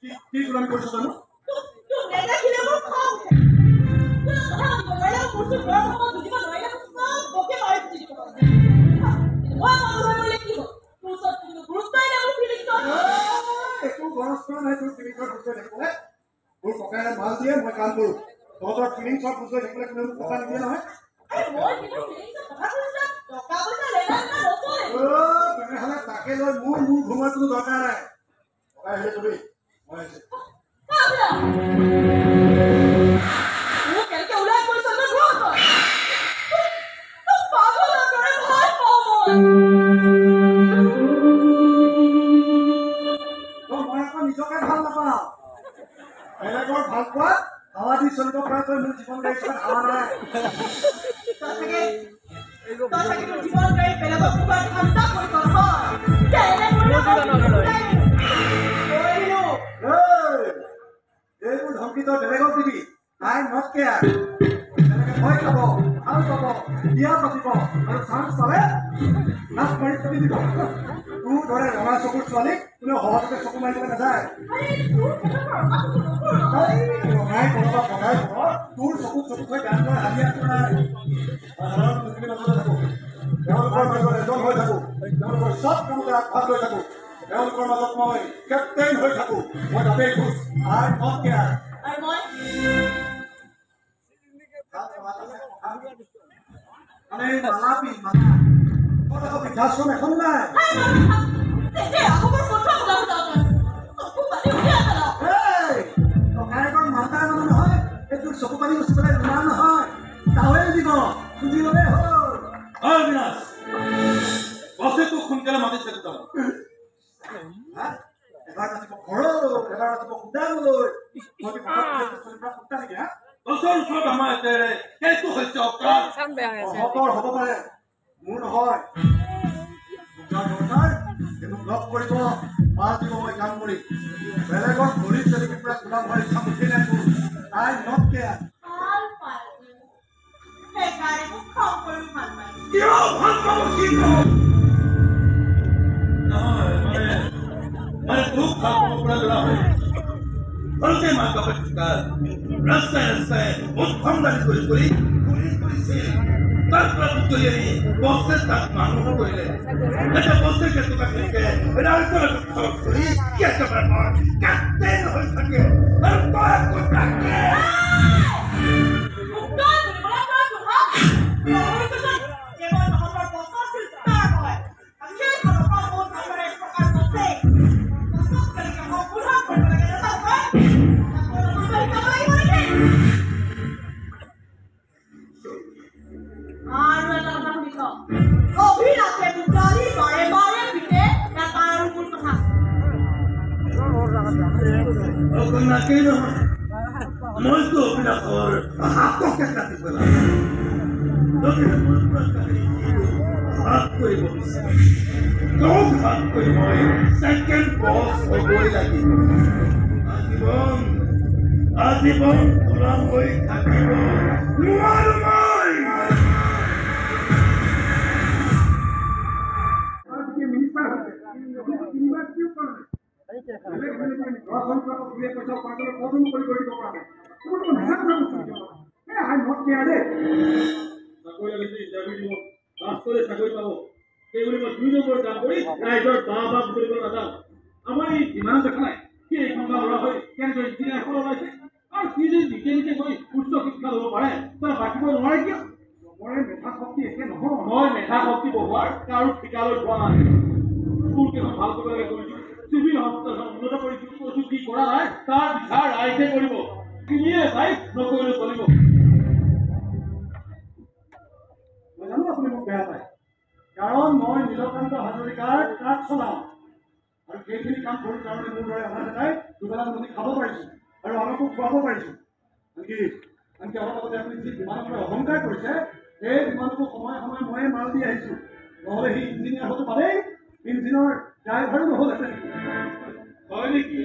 কি গুলামি কৰিছ জানো তোক নেদেখিলে মোৰ খং উঠে তোৰ কথা পাতিব নোৱাৰিলে মোৰ ঘৰৰ কথা বুজিব নোৱাৰিলে চব বকে মাৰি বুজি দিব মই মানুহ কি হ'ল তোৰ ওচৰত কোনো গুৰুত্বই নাই মোৰ ফিলিংছত একো গৰজ কৰা নাই তোৰ ফিলিংছৰ বুজি দেখিলে মোৰ ককাইৰে ভাল দিয়ে মই কাম কৰোঁ তহঁতৰ ফিলিংছৰ বুজি দেখিলে কোনো টকা নিদিয়ে নহয় মই কিন্তু ফিলিংছত কথা কৈছোঁ টকা পইচা লেনা নকয় তেনেহ'লে তাকে লৈ মোৰ ঘুমোৱাৰ কোনো দৰকাৰ নাই ককাই হেৰি কবি মই আহিছোঁ কেনেকে ওলাই গৈছ তই ঘৰত তোক পাগলৰ দৰে ভাল পাওঁ মই আকৌ নিজকে ভাল নাপাওঁ বেলেগৰ ভাল পোৱা হাৱা দি চলিব পৰাকৈ মোৰ জীৱন গাড়ীখন হাৱা নাই জীৱন গাড়ী বেলেগক কোবাৰ ঠাণ্ডা কৰিব এইবোৰ ধমকি তই বেলেগক দিবি আই নট কেয়াৰ তেনেকে ভয় খাব ভাল পাব বিয়া পাতিব আৰু চান্স পালে নাচ মাৰি চলি দিব তোৰ দৰে ৰঙা চকুৰ ছোৱালীক কোনেও সহজতে চকু মাৰিবলৈ নাযায় ৰঙাই কৰবা বগাই কৰ তোৰ চকুত চকুত হৈ গান গোৱা হাবি আছো নাই সাধাৰণ মুছলিম মাজতে থাকোঁ তেওঁলোকৰ মাজত এজন হৈ থাকোঁ তেওঁলোকৰ চব কামতে আগভাগ লৈ থাকোঁ তেওঁলোকৰ মাজত মই কেপ্টেইন হৈ থাকোঁ মই তাতেই খুচ আই নট কেয়াৰ মানে মালাপি মালা মই আকৌ বৃদ্ধাশ্ৰম এখন নাই ককায়েকৰ মাতাৰ মানুহ নহয় এইটোৰ চকু পানী গুচি পেলাই ৰোৱা নহয় তাৱে দিব বুজি ল'লে হ'ল বিনাশ বছে তোক সোনকালে মাতিছে এবাৰ নাচিব ঘৰলৈ এবাৰ নাচিব সুদালৈ মই সুদা নেকি হা বছৰ ওচৰত আমাৰ সেইটো হৈছে অহতৰ হ'ব পাৰে মোৰ নহয় লগ কৰিব মাছ দিব মই কাম কৰি বেলেগৰ ভৰি চেলিকি পৰা গোলাম হোৱাৰ ইচ্ছা মুঠি নাই মোৰ আই নট কেয়াৰ কিয় ভাল পাব কি নহয় মানে তোক ভাল পাব পৰা ল'ৰা হয় ঘৰতে মা বাপে চোতাল ৰাস্তাই ৰাস্তাই উৎসম দাবী কৰি কৰিছে তাৰ পৰা বুটলি আনি বছে তাক মানুহ কৰিলে এটা বছে কেটকা খেলিকে ৰাইজৰ খৰচ কৰি একেবাৰে মই কেপ্টেইন হৈ থাকে আৰু তই আকৌ তাকে নাকেই নহয় মইতো অবিনাশৰ হাতকে কাটি পেলাম যদিহে মোৰ পৰা কাহিনী হাত কৰিব বিচাৰে তোক হাত কৰি মই ছেকেণ্ড বছ হ'বই লাগিব আজীৱন গোলাম হৈ থাকিব নোৱাৰো মই চাকৰি পাব সেইবুলি মই 2 নম্বৰ কাম কৰি ৰাইজৰ বাহ বুলিবলৈ নাযাওঁ আমাৰ এই যিমান দেখা নাই কি এইখন গাঁও ল'ৰা হৈ কেনেকৈ ইঞ্জিনিয়াৰ হ'ব ওলাইছে আৰু সি যদি নিজে নিজে গৈ উচ্চ শিক্ষা ল'ব পাৰে তাৰ বাকিব নোৱাৰে কিয় মই মেধা শক্তি একে নহয় মই মেধা শক্তি বহোৱাৰ কাৰো ঠিকা লৈ যোৱা নাই স্কুল কেইখন ভাল কৰিব লাগে কৰিছোঁ চিভিল হস্পিটেলখন উন্নত কৰিছোঁ কৈছোঁ কি কৰা নাই তাৰ বিচাৰ ৰাইজে কৰিব কিনিয়ে চাই নকৰিলে চলিব মই জানো আপুনি মোক বেয়া পায় কাৰণ মই নীলকান্ত হাজৰিকাৰ ট্ৰাক চলাওঁ আৰু সেইখিনি কাম কৰোঁ কাৰণে মোৰ দৰে অনাথ এটাই দুবেলা দুমুঠি খাব পাৰিছোঁ আৰু আনকো খুৱাব পাৰিছোঁ আনকি অলপ আগতে আপুনি যি বিমানৰ অহংকাৰ কৰিছে সেই বিমানকো সময়ে সময়ে ময়ে মাল দি আহিছোঁ নহ'লে সি ইঞ্জিনিয়াৰ হয়তো পালেই ইঞ্জিনৰ ড্ৰাইভাৰো নহ'লহেঁতেন হয় নেকি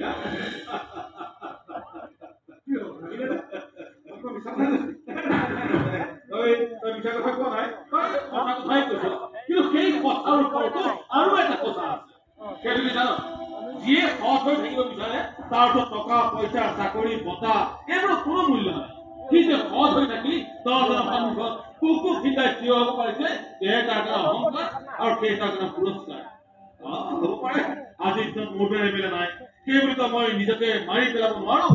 তই মিছা কথা কোৱা নাই সঁচা কথাই কৈছ কিন্তু সেই কথাৰ ওপৰতো আৰু এটা কথা আছে সেই তুমি জানো যিয়ে সৎ হৈ থাকিব বিচাৰে তাৰ তাৰপিছত টকা পইচা চাকৰি বঁটা এইবোৰৰ কোনো মূল্য নাই সি যে সৎ হৈ থাকি 10 জনৰ সন্মুখত কুকু ফিটাই থিয় হ'ব পাৰিছে সেয়ে তাৰ কাৰণে অহংকাৰ আৰু সেই তাৰ কাৰণে পুৰস্কাৰ হ'ব পাৰে আজিৰ দিনত মোৰ দৰে মিলা নাই সেই বুলি মই নিজকে মাৰি পেলাব নোৱাৰো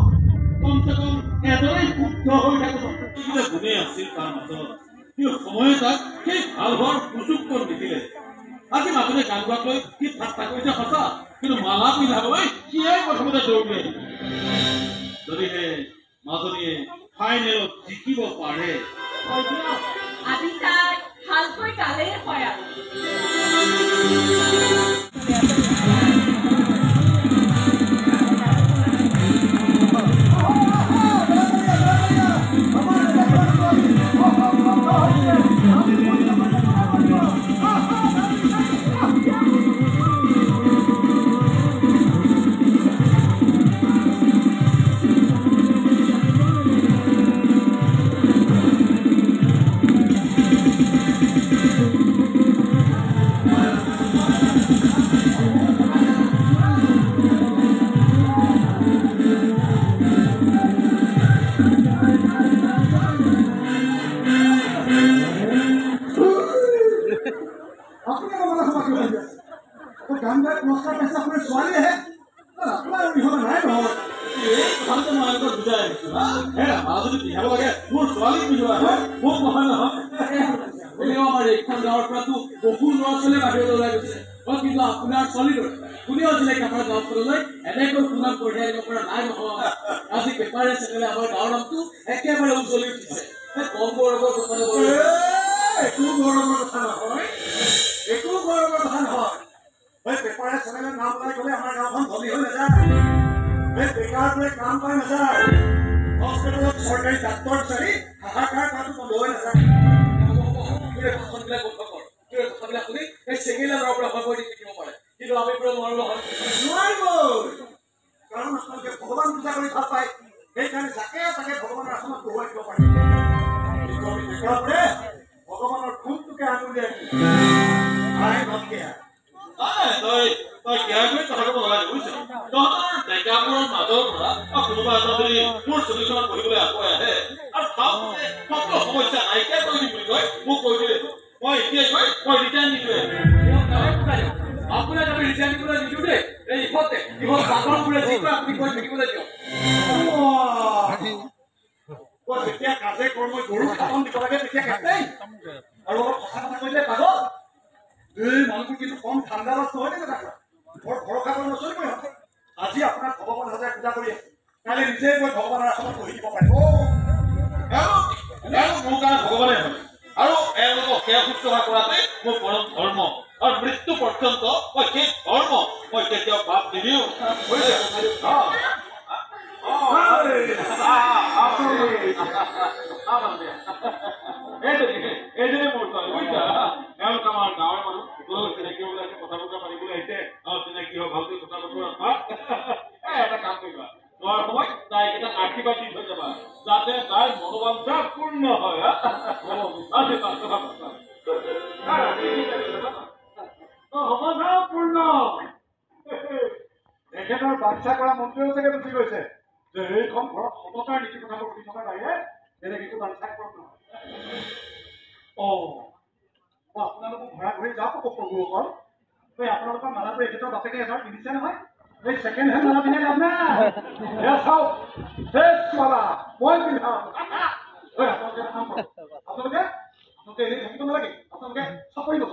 কমচে কম এজনেই শুদ্ধ হৈ থাকোঁ কিবা গুণে আছিল তাৰ মাজত কিন্তু সময়ে তাক সেই ভাল হোৱাৰ সুযোগ কৰি নিদিলে আজি মাজতে গান গোৱাক লৈ সি ঠাট্টা কৰিছে সঁচা কিন্তু মালা পিন্ধাবলৈ সিয়ে প্ৰথমতে দৌৰি আহিল যদিহে মাজনীয়ে ফাইনেলত জিকিব পাৰে আজি তাই ভালকৈ গালেই হয় আৰু আপোনাৰ চলিলৈ কোনেও আজিলৈকে আমাৰ গাঁওখনলৈ এনেকৈ সুনাম কঢ়িয়াই আনিব পৰা নাই নহয় আজি পেপাৰে চেনেলে আমাৰ গাঁৱৰ নামটো একেবাৰে উজ্বলি উঠিছে কম গৌৰৱৰ কথা নহয় একো গৌৰৱৰ কথা নহয় পেপাৰে চেনেলে নাম ওলাই গ'লে আমাৰ গাঁওখন ধনী হৈ নাযায় বেকাৰটোৱে কাম পাই নাযায় হস্পিটেলত চৰকাৰী ডাক্তৰ বিচাৰি হাহাকাৰ কৰাটো বন্ধ হৈ নাযায় ভাষণবিলাক বন্ধ কৰ কথাবিলাক শুনি এই চেঙেলাৰ পৰা সময় দি থাকিব পাৰে কিন্তু আমি পৰা নোৱাৰো নোৱাৰিবই কাৰণ আপোনালোকে ভগৱান পূজা কৰি ভাল পায় সেইকাৰণে যাকে তাকে ভগৱানৰ আসনত বহুৱাই দিব পাৰে কিন্তু আমি বেকাৰটোৱে ভগৱানৰ কোনটোকে আঙুলিয়াই তই কেয়াৰ কৰি কথা ক'ব নালাগে বুজিছ তহঁতৰ ডেকাবোৰৰ মাজৰ পৰা কোনোবা এটা যদি মোৰ চলিখনত পঢ়িবলৈ আগুৱাই আহে আৰু সকলো সমস্যা নাইকিয়া কৰি দিম বুলি কয় মোক কৈ দিলে মই এতিয়াই গৈ মই ৰিটাৰ্ণ নিদিওঁ আপোনাক আমি ৰিটাৰ্ণ দিবলৈ নিদিওঁ দেই এই ইহঁতে বাটৰ বোৰে যি কয় আপুনি কৈ থাকিবলৈ দিয়ক যেতিয়া কাজে কৰ্মই গৰু খাবন দিব লাগে তেতিয়া কেঁচেই আৰু অলপ কথা কথা কৰিলে পাগল এই মানুহটো কিন্তু কম ঠাণ্ডা বাছ নহয় নেকি তাক বৰ ভৰসা কৰি নচলিবই আজি আপোনাক ভগৱান হাজাৰে পূজা কৰি আছে কাইলৈ নিজে গৈ ভগৱানৰ আসনত বহি দিব পাৰিব মোৰ কাৰণে ভগৱানে হয় আৰু এওঁলোকক সেয়া শুশ্ৰূষা কৰাটোৱে মোৰ পৰম ধৰ্ম আৰু মৃত্যু পৰ্যন্ত মই সেই ধৰ্ম মই কেতিয়াও বাদ নিদিওঁ এইদৰে মোৰ ছোৱালী বুজিছা এওঁলোক আমাৰ গাঁৱৰ মানুহ চিনাকি হবলৈ আহিছে কথা বতৰা পাতিবলৈ আহিছে চিনাকি হয় ভালকৈ কথা বতৰা এটা কাম কৰিবা যোৱাৰ সময়ত তাইকেইটা আশীৰ্বাদ দি থৈ যাবা যাতে তাইৰ মনোবাঞ্ছা পূৰ্ণ হয় পূৰ্ণ তেখেতৰ বাচ্ছা কৰা মন্ত্ৰীও চাগে বুজি গৈছে যে এইখন ঘৰত সততাৰ নীতি কথাবোৰ শুনি থকাৰ বাহিৰে বেলেগ একো বাচ্ছা কৰা নহয় আপোনালোকক ঘৰা ঘূৰি যাওক প্ৰভুসকল আপোনালোকৰ মালাটো এখেতৰ বাপেকে এবাৰ পিন্ধিছে নহয় এই ছেকেণ্ড হেণ্ড মালা পিন্ধাই লাভ নাই চাওক ফ্ৰেছ মালা মই পিন্ধাম আপোনালোকে কাম কৰক আপোনালোকে এনেই থাকিব নালাগে আপোনালোকে চাকৰি ল'ব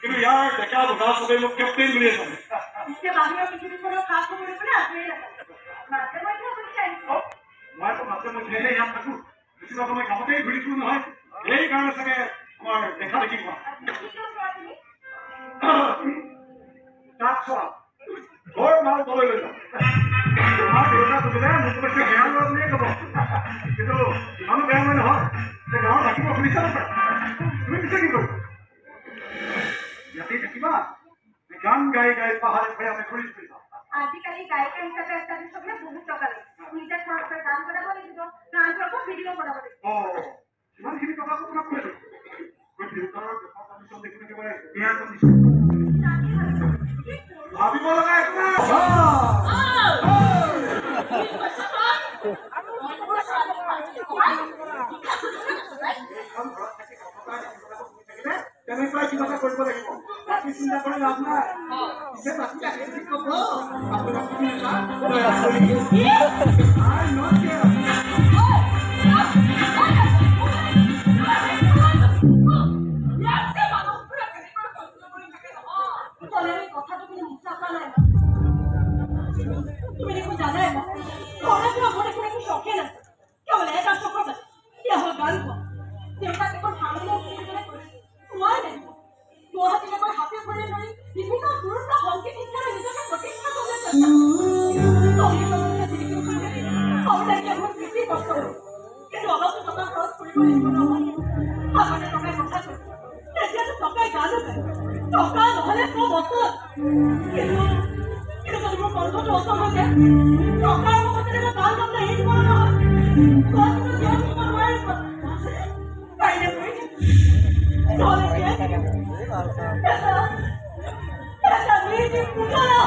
কিন্তু ইয়াৰ ডেকা বুঢ়া চবেই মোক কেপ্টেইন বুলি আছে যে বাহিৰৰ পৃথিৱীখনৰ খা খবৰ কৰিবলৈ আজৰি নাথাকে মাজে মাজে অৱশ্যে আহিব মইতো মাজে মধ্যেহে ইয়াত থাকো বেছিভাগ সময় কামতেই ঘূৰি ফুৰো নহয় সেইকাৰণে চাগে আমাৰ দেখা দেখি পোৱা তাক চোৱা বৰ ভাল তলৈ লৈ যাম তোমাৰ দেউতা বুজিলে মোক বেছি বেয়া লোৱা বুলিয়ে ক'ব কিন্তু ইমানো বেয়া মই নহয় যে গাঁৱত থাকিব খুলিছা নাপায় তুমি পিছে কি কৰিবা ইয়াতেই থাকিবা গান গাই গাই পাহাৰে ভৈয়ামে ঘূৰি ফুৰিবা আজিকালি গায়িকা হিচাপে এষ্টাব্লিছ হ'বলৈ বহুত টকা লাগে নিজে খৰচ কৰি গান বনাব লাগিব গানটো আকৌ ভিডিঅ' বনাব লাগিব ইমানখিনি কথা আপোনাক কৈ দিওঁ মই দেউতাৰ দেশৰ কণ্ডিশ্যন দেখি একেবাৰে বেয়া কণ্ডিশ্যন ভাবিব লগা একো নাই তেনেকুৱাই কিবা এটা কৰিব লাগিব বাকী চিন্তা কৰি লাভ নাই পিছে বাকী আহিলে ক'ব আপোনাক কি কথাটো কিন্তু মিছা কোৱা নাই তুমি দেখোন জানাই ঘৰৰ পৰা মোৰ দেখোন একো চখে নাছিল কেৱল এটা চখৰ বাবে এতিয়া হ'ল গান গোৱা দেউতাক এখন হাৰমনিয়াম কিনিবলৈ কৈছিল মই লাগিব গুৱাহাটীলৈ হাতে ভৰি ধৰি বিভিন্ন গুৰুত্ব সংগীত শিক্ষাৰে নিজকে প্ৰতিষ্ঠা কৰিবলৈ চেষ্টা মোৰ বেছি কষ্ট হ'ল কিন্তু অলপো টকা খৰচ কৰিব লাগিব নহয় আগতে টকাই কথা কৈছে তেতিয়াতো টকাই গানো গায় টকা নহ'লে চব অচল কিন্তু যদি মোৰ কণ্ঠটো অচল হৈ যায় টকাৰ মতে মই গান গাবলৈ এৰি দিব নহয় গুৱাহাটীতো জীয়াই থাকিব নোৱাৰিব পাৰিলে কৰি নহ'লে জীয়াই থাকিব এটা মিউজিক পুতলা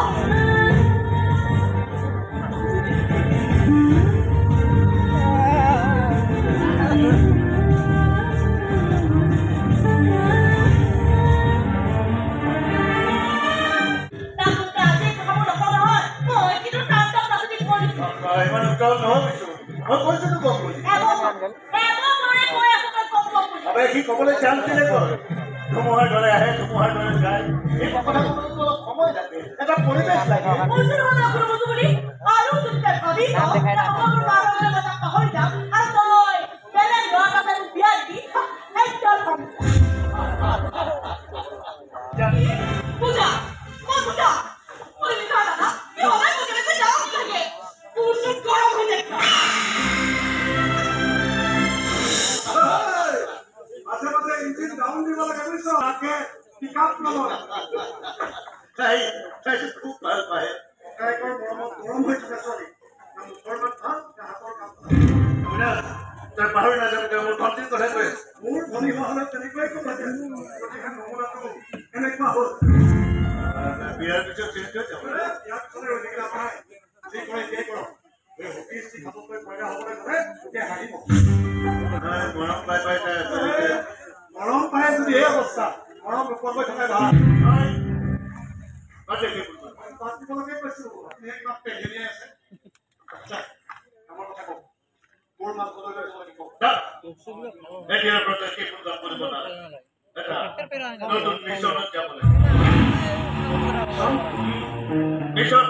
ক'বলৈ চান্স দিলে ধুমুহাৰ দৰে আহে ধুমুহাৰ দৰে যায় এই কথা ক'বলৈ অলপ সময় লাগে এটা পৰিৱেশ লাগে খুব ভাল পায় ককায়েকৰ মৰমত গৰম হৈ থাকে ছোৱালী মুখৰ মাত ভাল হাতৰ কাম তই পাহৰি নাযাবি তই মোৰ ভণ্টিৰ কথা কৈ আছ মোৰ ভনী হোৱা হ'লে তেনেকুৱাই ক'ব লাগে নমুনাটো এনেকুৱা হ'ল বিয়াৰ পিছত চেঞ্জ হৈ যাব ইয়াৰ পিছতে ৰৈ থাকিলে আপোনাৰ যি কৰে এতিয়াই কৰক এই হকী ষ্টিক হাতত লৈ পইদা হ'বলৈ গ'লে তেতিয়া হাৰিব মৰম পাই পাই মৰম পাই যদি এই অৱস্থা মৰম নোপোৱাকৈ থকাই ভাল পাতিবলৈকে কৈছো আপুনি কিবা পেহেলিয়াই আছে আমাৰ কথা কওক মোৰ মাছলৈ লৈ চলি কওক এতিয়াৰ পৰা কি কাম কৰিব নালাগে এটা নতুন মিছনত যাবলৈ মিছন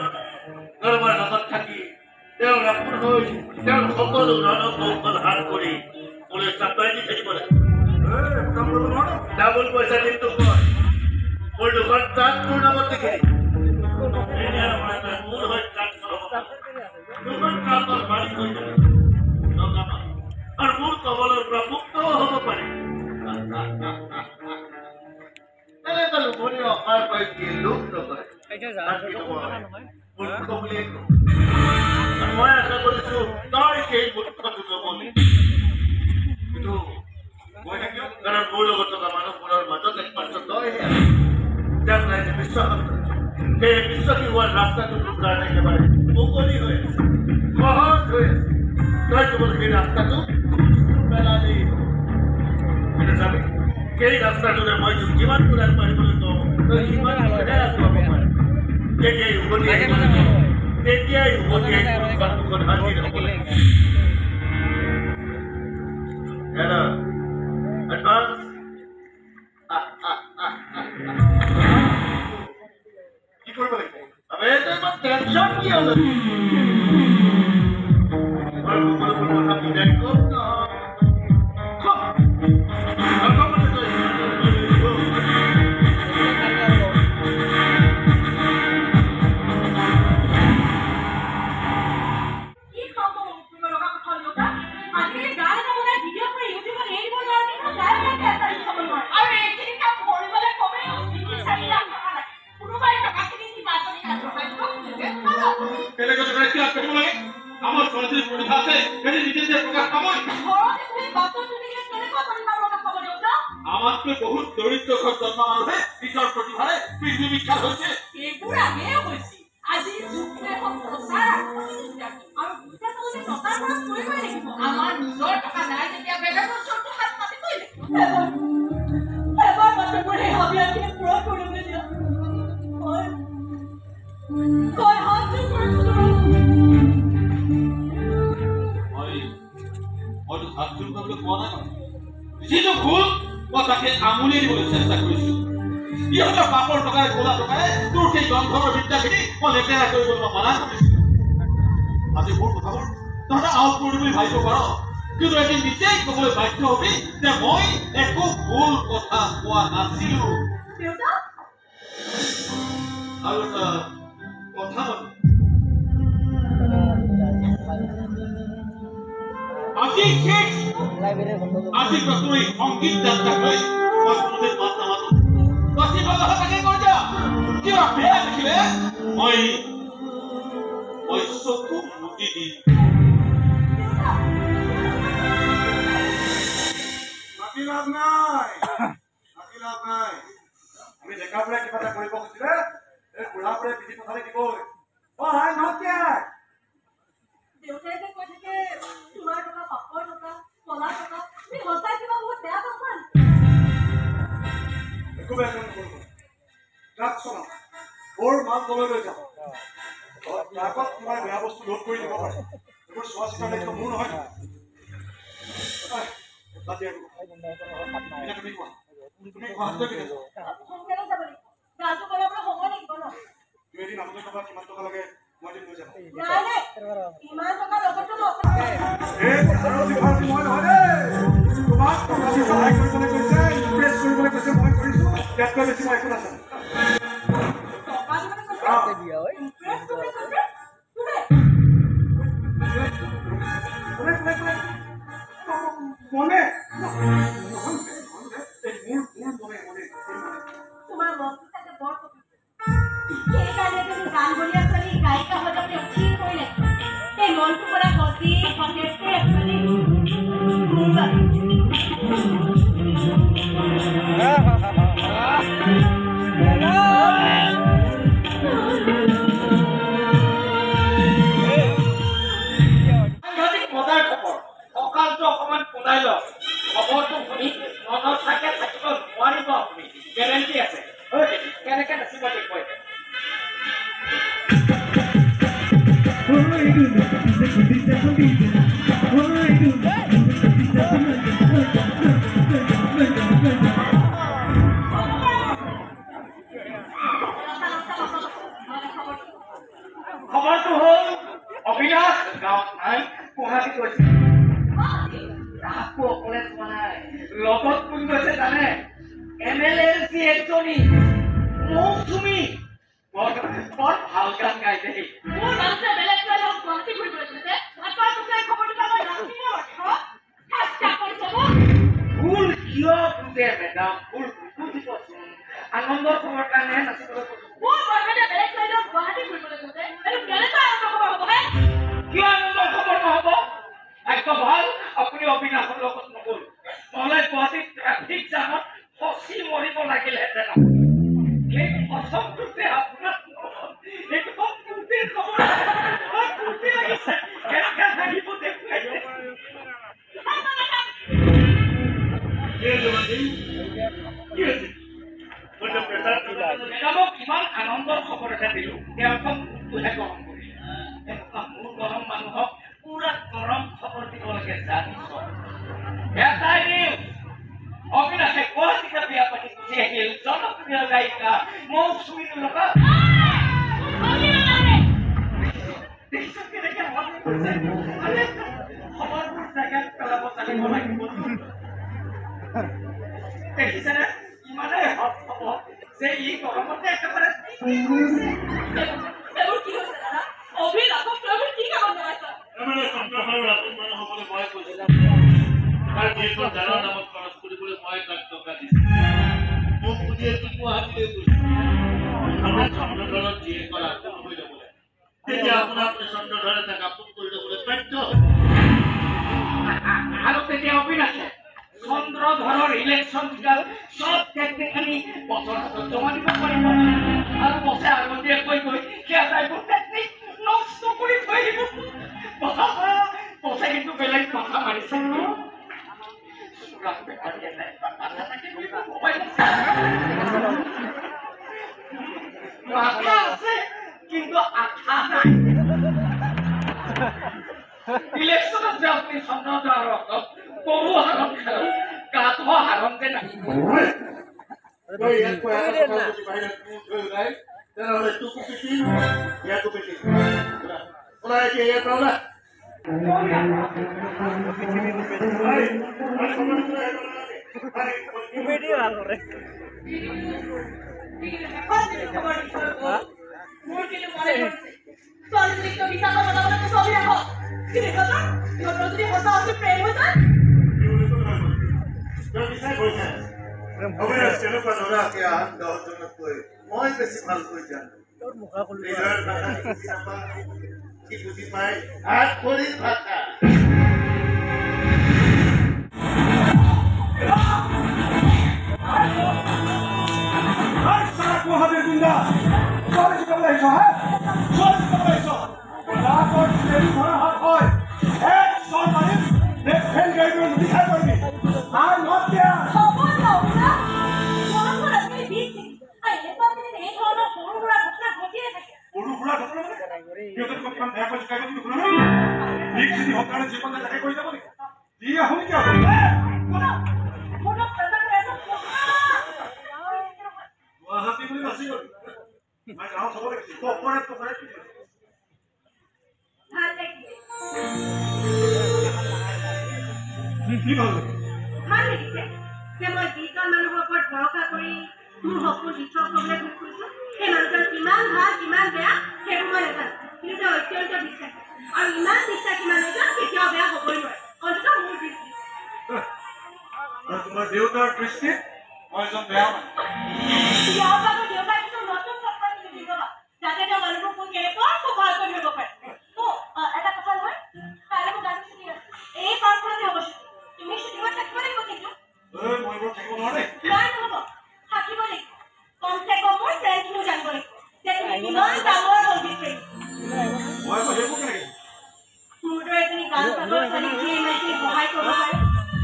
কাৰোবাৰ লগত থাকি তেওঁৰ আপোন হৈ তেওঁৰ সকলো ৰণক কৌশল হাত কৰি মোলৈ চাপ্লাই দি থাকিব লাগে ডাবল পইচা কিন্তু কয় মোৰ দুখন ট্ৰাক তোৰ নামত লিখি মোৰ হৈ ট্ৰাক দুখন ট্ৰাকৰ মালিক হৈ যাব আৰু মোৰ কবলৰ পৰা মুক্তও হ'ব পাৰে এনেকুৱা লোভনী অসাৰ পাই দিয়ে লোভ নকৰে মূৰ্খ বুলিয়ে কওঁ আৰু মই আশা কৰিছো তই সেই মূৰ্খটো ল'বনি কিন্তু মই থাকিম কাৰণ মোৰ লগত থকা মানুহবোৰৰ মাজত একমাত্ৰ তইহে যাক নাই যে বিশ্বাস সেই বিশ্বাসী হোৱাৰ ৰাস্তাটো তোৰ কাৰণে একেবাৰে মুকলি হৈ আছে সহজ হৈ আছে তই কেৱল সেই ৰাস্তাটো পেলালি কিন্তু চাবি সেই ৰাস্তাটোৰে মই তোক যিমান দূৰ আগবাঢ়িবলৈ কওঁ তই সিমান দূৰহে আগবাঢ়িব পাৰ তেতিয়াই উভতি আহিব লাগিব তেতিয়াই উভতি আহি বাটুখন হাজিৰ হ'ব লাগিব এডভান্স কি কৰিব লাগিব আমি টেনশ্যন কিয় ল'বি আৰু সকলোবোৰ কথা বুজাই ক'ম আমাতকৈ বহুত দৰিদ্ৰ ঘৰত জন্ম মানুহে নিজৰ প্ৰতিভাৰে পৃথিৱী বিখ্যাত হৈছে এইবোৰ আগেয়ে হৈছে আজি যুগটোৱে আমাৰ নিজৰ টকা নাই যেতিয়া বেলেগৰ ওচৰতো হাত পাতিবই এবাৰ মাত্ৰবোৰ সেই হাবিয়াখিনি পূৰণ কৰিবলৈ দিয়া তই হাত জোৰ কৰিছিলো মইতো হাত জোৰ কৰিবলৈ কোৱা নাই যিটো ভুল মই তাকে আঙুলিয়াই দিবলৈ চেষ্টা কৰিছো ইহঁতৰ বাপৰ টকাৰে ক'লা টকাৰে তোৰ সেই গন্ধৰ্বৰ বিদ্যাখিনি মই লেতেৰা কৰিবলৈ মই মানা কৰিছো আজি মোৰ কথাবোৰ তহঁতে আউট কৰি বুলি ভাবিব পাৰ কিন্তু এদিন নিজেই ক'বলৈ বাধ্য হবি যে মই একো ভুল কথা কোৱা নাছিলো আৰু এটা কথা আজি শেষ আজি তোৰ এই সংগীত যাত্ৰাক লৈ মই কোনোদিন মাত নামাতো তই কথা তাকে কৈ যা কিবা বেয়া দেখিলে মই চকু মুদি দিম মাতি লাভ নাই আমি ডেকাবোৰে কিবা এটা কৰিব খুজিলে এই বুঢ়াবোৰে বিধি পথালি দিবই হাই মাতিয়াই দেউতাই যে কৈ থাকে তোমাৰ টকা পাপৰ টকা কলা টকা তুমি সঁচাই কিবা বহুত বেয়া পাবা একো বেয়া কাম নকৰিব ট্ৰাক চলাম বৰ মাল তলৈ লৈ যাম ট্ৰাকত তোমাৰ বেয়া বস্তু লোড কৰি দিব পাৰে এইবোৰ চোৱা চিতা দায়িত্ব মোৰ নহয় তুমি কোৱা সোনকালে যাব লাগিব গাটো বনাবলৈ সময় লাগিব ন তুমি এদিন আমালৈ টকা কিমান টকা লাগে মই দিন লৈ যাম নাই ইমান টকা লগতো মই নহয় দেই তোমাক টকা দি সহায় কৰিবলৈ কৈছে ইনভেষ্ট কৰিবলৈ কৈছে মই কৰিছো ইয়াতকৈ বেছি মই একো নাজানো টকা দিবলৈ কৈছে ইনভেষ্ট কৰিবলৈ কৈছে মনে তোমাৰ মনটো চাগে বৰ সেইকাৰণে তুমি গান বলিয়া ছোৱালী গায়িকা হৈ যাবলৈ ঠিক কৰিলে এই মনটো পৰা সজি সতেজকৈ একচুৱেলি মোৰ বাবে মজাৰ খবৰ সকালটো অকণমান পোনাই লওক খবৰটো শুনি মনত থাকে থাকিব নোৱাৰিব আপুনি গেৰেণ্টি আছে কেনেকে নাচিব দেখুৱাই খবৰটো হ'ল অবিনাশ গাঁৱত নাই গুৱাহাটী গৈছে তাকো অকলে যোৱা নাই লগত কোন গৈছে জানে MLLC এজনী মৌচুমী বৰ ভাল গান গাই দেই মোৰ মানুহে বেলেগ ছোৱালী হওক গুৱাহাটী ঘূৰিবলৈ গৈছে আপোনাৰ তোকে খবৰটো পাব ৰাখিব চেষ্টা কৰিছে ভুল কিয় বুজে মেডাম ভুল বুজিবচোন আনন্দৰ খবৰ কাৰণে নাচিবলৈ কৈছো মোৰ বৰপেটা বেলেগ ছোৱালী হওক গুৱাহাটী ঘূৰিবলৈ গৈছে এইটো কেনেকুৱা আনন্দ খবৰ হ'ব হে কিয় আনন্দৰ খবৰ নহ'ব একদম ভাল আপুনি অবিনাশৰ লগত নগ'ল নহ'লে গুৱাহাটীত ট্ৰেফিক জামত ফচি মৰিব লাগিলহেঁতেন সেই অসম্পূৰ্ণে আপোনাক এইটো সম্পূৰ্ণেই খবৰ ফূৰ্তি লাগিছে কেনেকৈ হাঁহিব দেখুৱাইছে মেডামক ইমান আনন্দৰ খবৰ এটা দিলো তেওঁলোকক মোকটোহে গ্ৰহণ কৰিলে এনেকুৱা মোৰ গৰম মানুহক পুৰা গৰম খবৰ দিব লাগে জানিছ এটাই নিউজ অবিনাশে গুৱাহাটীতে বিয়া পাতি গুচি আহিল জনপ্ৰিয় গায়িকা মৌচুমীৰ লগত আৰে খবৰবোৰ জাগাত পেলাব জানিব লাগিব দেখিছেনে ইমানেই হট হ'ব যে ই গৰমতে একেবাৰে এইবোৰ কি হৈছে দাদা অভিলাষক তোৰ কি কামত লগাইছ এবাৰে সম্পূৰ্ণ ৰাজকুমাৰ হ'বলৈ মই কৈছিলো তাৰ যিহেতু জানা নামত খৰচ কৰিবলৈ মই তাক টকা দিছোঁ মোক যিহেতু গুৱাহাটীলৈ গৈছোঁ আমাৰ চন্দ্ৰধৰক যিয়ে কৰা হৈ যাবলৈ তেতিয়া আপোনাৰ চন্দ্ৰধৰে তাক আপোন কৰি ল'বলৈ বাধ্য আৰু তেতিয়া অবিনাশে চন্দ্ৰধৰৰ ইলেকশ্যন ৰিজাল্ট চব টেকনিকেলি বছৰ হাতত জমা দিব পাৰিব আৰু বছে আগতীয়াকৈ গৈ সেয়া টাইপৰ টেকনিক নষ্ট কৰি থৈ দিব বছে কিন্তু বেলেগ মাথা মাৰিছে মাথা আছে কিন্তু আঠা নাই ইলেকশ্যনত যে আপুনি চন্দ্ৰধৰক গৰু হাৰণ খেলাও গাধ হাৰণ যে নাহিব মোৰ কিন্তু মনে পৰিছে ছোৱালীজনীক বিচাৰ বনাবলৈ চলি আহ যদি সঁচা অতি প্ৰেম হৈ যায় তেনেকুৱা ল'ৰাকে আন দহজনতকৈ মই বেছি ভালকৈ জানো কি বুজি পাই হাত ভৰি ভাষা গুৱাহাটীৰ গুণ্ডা ছোৱালী শিকাবলৈ আহিছ হা ছোৱালী শিকাবলৈ আহিছ ধৰা হাত হয় এক চৰ মাৰিম ফেন গাড়ীটো নিশাই কৰিবি আর নট দেয়া খবর দাও না মনপুর আপনি দিছি আই এপাতে এই ধরনের বড় ঘটনা ঘটিয়ে থাকে বড় ঘটনা মানে কেউদের কখন ভ্যা করে কাগজ তুমি শুনো ঠিক যদি হকারে জীবন থাকে কই যাব নি দিয়া হই কি হবে মোটা প্রধান এসব গুৱাহাটী বুলি নাছি গল মই গাঁও সব দেখি কপৰে ভাল লাগিছে কি ভাল ভাল লাগিছে যে মই যিজন মানুহৰ ওপৰত ভৰসা কৰি মোৰ সপোন ইচ্ছা কৰিবলৈ খুজিছোঁ সেই মানুহজন কিমান ভাল কিমান বেয়া সেইবোৰ মই নাজানো কিন্তু অত্যন্ত বিশ্বাসী আৰু ইমান বিশ্বাসী মানুহজন কেতিয়াও বেয়া হ'বই নোৱাৰে অন্ততঃ মোৰ দৃষ্টিত তোমাৰ দেউতাৰ দৃষ্টিত মই এজন বেয়া মানুহ ইয়াৰ বাবে দেউতাই কিছু নতুন কথা কিনি দিব যাতে তেওঁ মানুহবোৰ কোন কেনেকৈ সহায় কৰি দিব পাৰে এটা কথা নহয় কাইলৈ মোক গাড়ী ছুটি আছে এই পাৰ্কখনতে হ'ব ছুটি তুমি ছুটিঙত থাকিব লাগিব কিন্তু মই বৰ থাকিব নোৱাৰে নাই নহ'ব থাকিব লাগিব কমচে কম মোৰ ফ্ৰেণ্ডখিনিও জানিব লাগিব যে তুমি কিমান ডাঙৰ সংগীত প্ৰেমী মই আকৌ সেইবোৰ কেনেকৈ মোৰ দৰে এজনী গান পাগল ছোৱালীক যি ইমানখিনি সহায় কৰিব পাৰে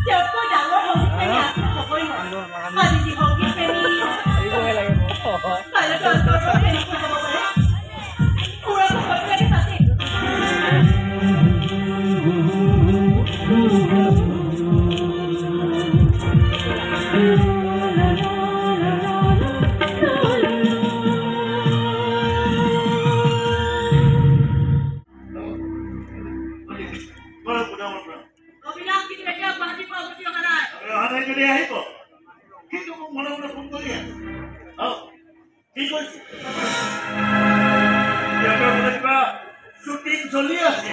তেওঁতকৈ ডাঙৰ সংগীত প্ৰেমী আছে হ'বই নোৱাৰে আজি যি সংগীত প্ৰেমী কাইলৈতো অন্তৰৰ কেনেকৈ হ'ব পাৰে মোৰ আকৌ ভয় লাগে তাতে অভিলাষ কিন্তু এতিয়া গুৱাহাটীৰ পৰা উভতি অহা নাই যদি আহিব কিন্তু মোক মনে মনে ফোন কৰি কি কৈছে কিবা শ্বুটিং চলি আছে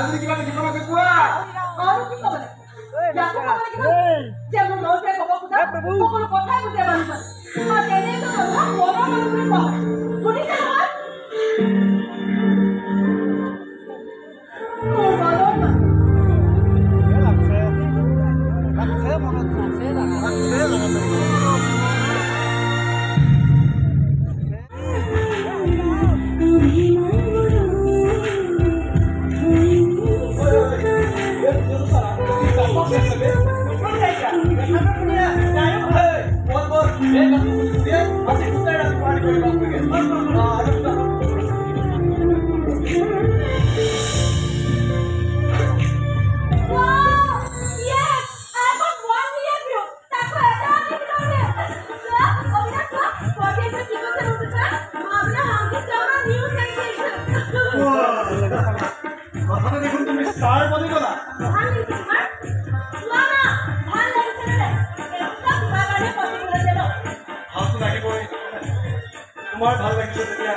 যদি কিবা দেখিব লাগে কোৱা আৰু কি ক'ব লাগে ইয়াকো ক'ব লাগিব যে মোৰ লওঁতে ক'ব খোজা সকলো কথাই বুজাই মানিব আৰু তেনেকৈ মানুহক মনৰ মানুহ বুলি কোৱা হয় শুনিছে নহয় মোৰ মনৰ মানুহ কথাটা দেখুন তুমি স্টাৰ বলি গলা ভালতো লাগিবই তোমাৰ ভাল লাগিছে তেতিয়া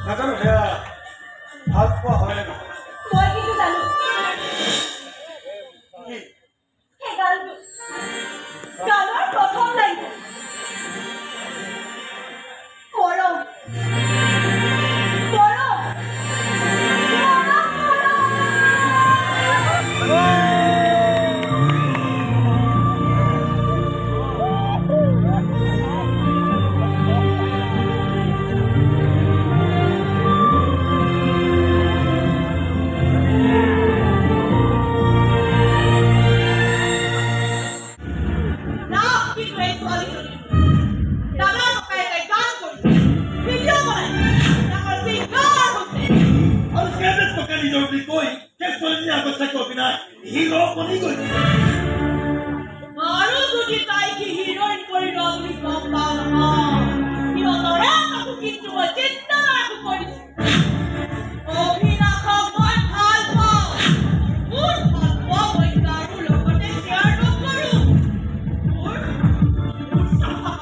নাজানো সেয়া ভাল পোৱা হয় নে নহয় মই কিন্তু জানো কি সেই গানটো গানৰ প্ৰথম লাইনটো মৰম মৰম আৰু যদি তাইকে হিৰোইন কৰি ল বুলি গম পাওঁ নহয় সিহঁতৰে কাকো কিন্তু মই চিন্তা লাভ কৰিছো অভিনাশক মই ভাল পাওঁ মোৰ ভাল পোৱা মই কাৰো লগতে শ্বেয়াৰ নকৰোঁ মোৰ চাফা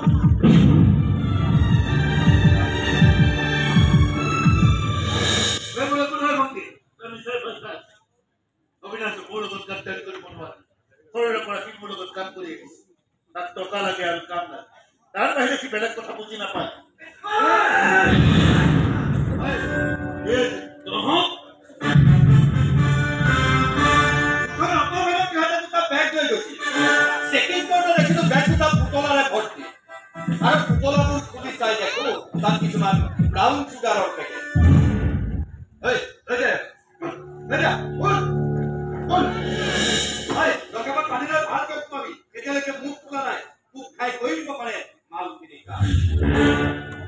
অবিনাশে মোৰ লগত গাদ্দাৰি কৰিব নোৱাৰে সৰুৰে পৰা সি মোৰ লগত কাম কৰি আহিছে তাত টকা লাগে আৰু কাম নাই তাৰ বাহিৰে সি বেলেগ কথা বুজি নাপায় আৰু পুতলাবোৰ খুলি চাই দেখো তাত কিছুমান ব্ৰাউন চুগাৰৰ পেকেট